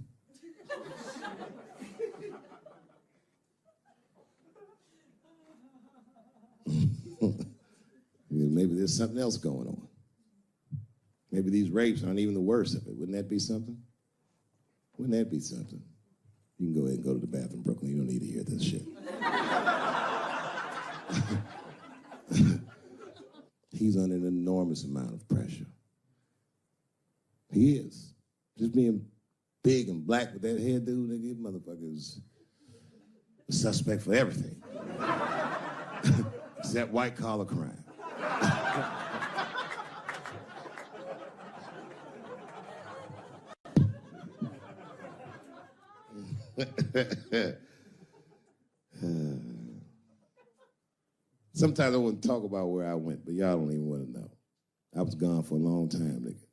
S4: Maybe there's something else going on. Maybe these rapes aren't even the worst of it. Wouldn't that be something? Wouldn't that be something? You can go ahead and go to the bathroom, Brooklyn. You don't need to hear this shit. He's under an enormous amount of pressure. He is. Just being big and black with that hairdo, nigga, motherfucker is a suspect for everything. Except white-collar crime. Sometimes I wouldn't talk about where I went, but y'all don't even want to know. I was gone for a long time, nigga.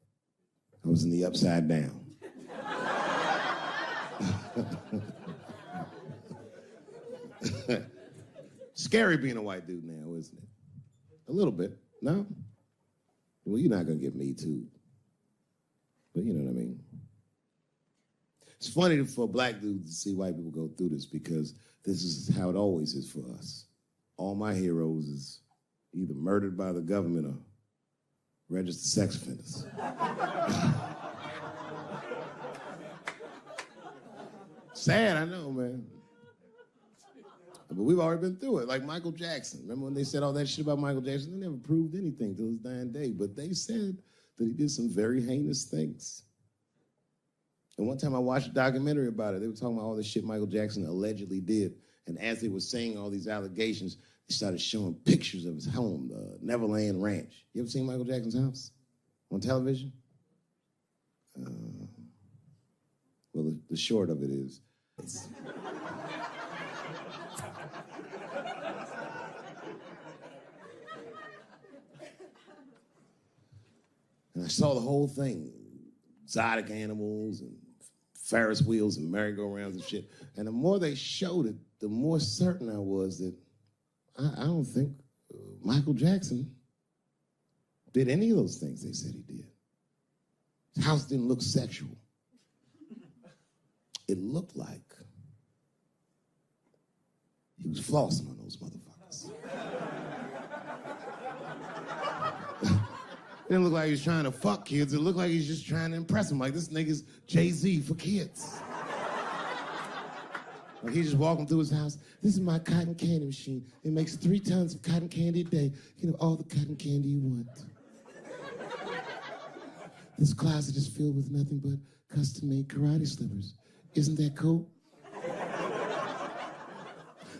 S4: I was in the upside down.
S3: Scary being a white dude now, isn't it? A little bit. No? Well, you're not going to get me too. But you know what I mean. It's funny for a black dude to see white people go through this because this is how it always is for us. All my heroes is either murdered by the government or registered sex offenders. Sad, I know, man. But we've already been through it, like Michael Jackson. Remember when they said all that shit about Michael Jackson? They never proved anything till his dying day, but they said that he did some very heinous things. And one time I watched a documentary about it. They were talking about all the shit Michael Jackson allegedly did. And as they were saying all these allegations, they started showing pictures of his home, the Neverland Ranch. You ever seen Michael Jackson's house on television? Well, the short of it is, and I saw the whole thing, exotic animals and Ferris wheels and merry-go-rounds and shit. And the more they showed it, the more certain I was that I don't think Michael Jackson did any of those things they said he did. His house didn't look sexual. It looked like he was flossing on those motherfuckers. It didn't look like he was trying to fuck kids. It looked like he was just trying to impress them. Like, this nigga's Jay-Z for kids. Like, he's just walking through his house. This is my cotton candy machine. It makes 3 tons of cotton candy a day. You can have all the cotton candy you want. This closet is filled with nothing but custom-made karate slippers. Isn't that cool?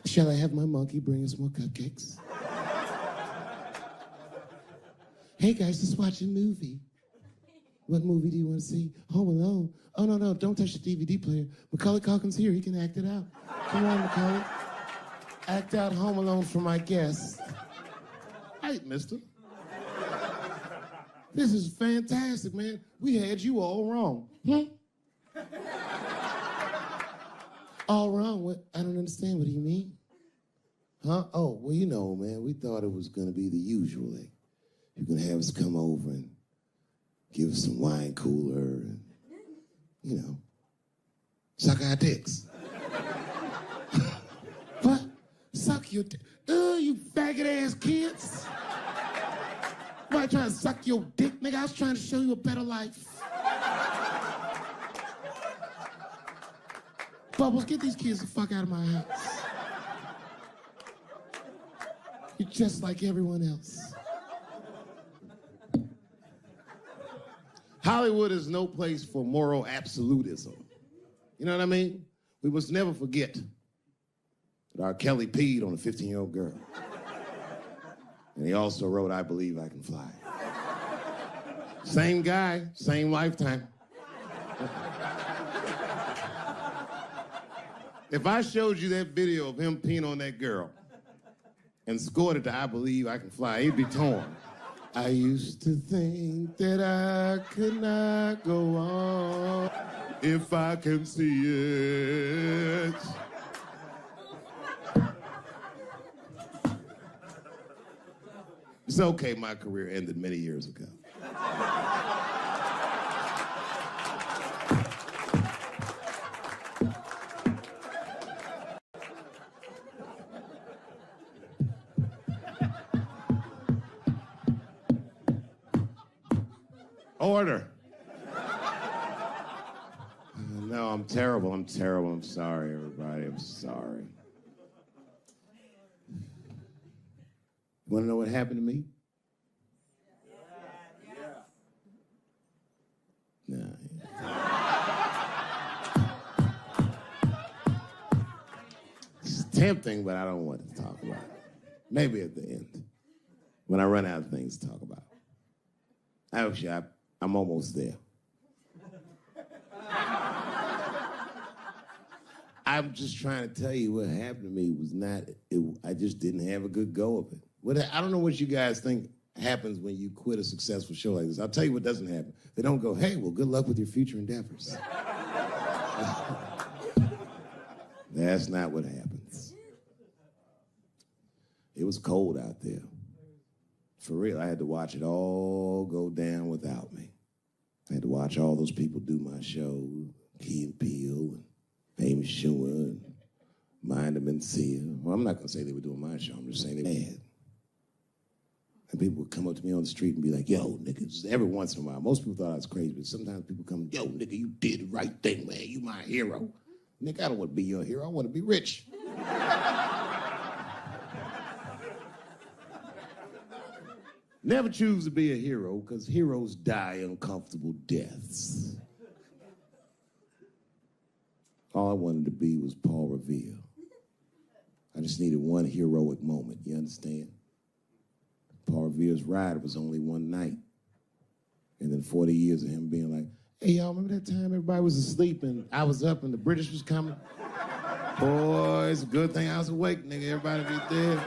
S3: Shall I have my monkey bring us more cupcakes? Hey guys, let's watch a movie. What movie do you want to see? Home Alone. Oh, no, don't touch the DVD player. Macaulay Culkin's here, he can act it out. Come on, Macaulay. Act out Home Alone for my guests. Hey, mister. This is fantastic, man. We had you all wrong. All wrong? What? I don't understand. What do you mean? Huh? Oh, well, you know, man, we thought it was going to be the usual. Like, you're going to have us come over and give us some wine cooler and, you know, suck our dicks. What? Suck your dick? You faggot-ass kids. Why trying to suck your dick, nigga? I was trying to show you a better life. Bubbles, get these kids the fuck out of my house. You're just like everyone else. Hollywood is no place for moral absolutism. You know what I mean? We must never forget that R. Kelly peed on a 15-year-old girl. And he also wrote, I Believe I Can Fly. Same guy, same lifetime. If I showed you that video of him peeing on that girl and scored it to I Believe I Can Fly, he'd be torn. I used to think that I could not go on if I can see it. It's okay, my career ended many years ago. Order. No, I'm terrible. I'm sorry, everybody. I'm sorry. You want to know what happened to me? No. It's tempting, but I don't want to talk about it. Maybe at the end, when I run out of things to talk about. Actually, I'm almost there. I'm just trying to tell you what happened to me was I just didn't have a good go of it. I don't know what you guys think happens when you quit a successful show like this. I'll tell you what doesn't happen. They don't go, hey, well, good luck with your future endeavors. That's not what happens. It was cold out there. For real, I had to watch it all go down without me. I had to watch all those people do my show, Key and Peele and Amy Schumer and Mind and Mencia. Well, I'm not going to say they were doing my show. I'm just saying they were bad. And people would come up to me on the street and be like, yo, nigga, just every once in a while. Most people thought I was crazy, but sometimes people come, yo, nigga, you did the right thing, man. You my hero. Nigga, I don't want to be your hero. I want to be rich. Never choose to be a hero, because heroes die uncomfortable deaths. All I wanted to be was Paul Revere. I just needed one heroic moment, you understand? Paul Revere's ride was only one night. And then 40 years of him being like, hey, y'all, remember that time everybody was asleep and I was up and the British was coming? Boy, it's a good thing I was awake, nigga. Everybody be dead.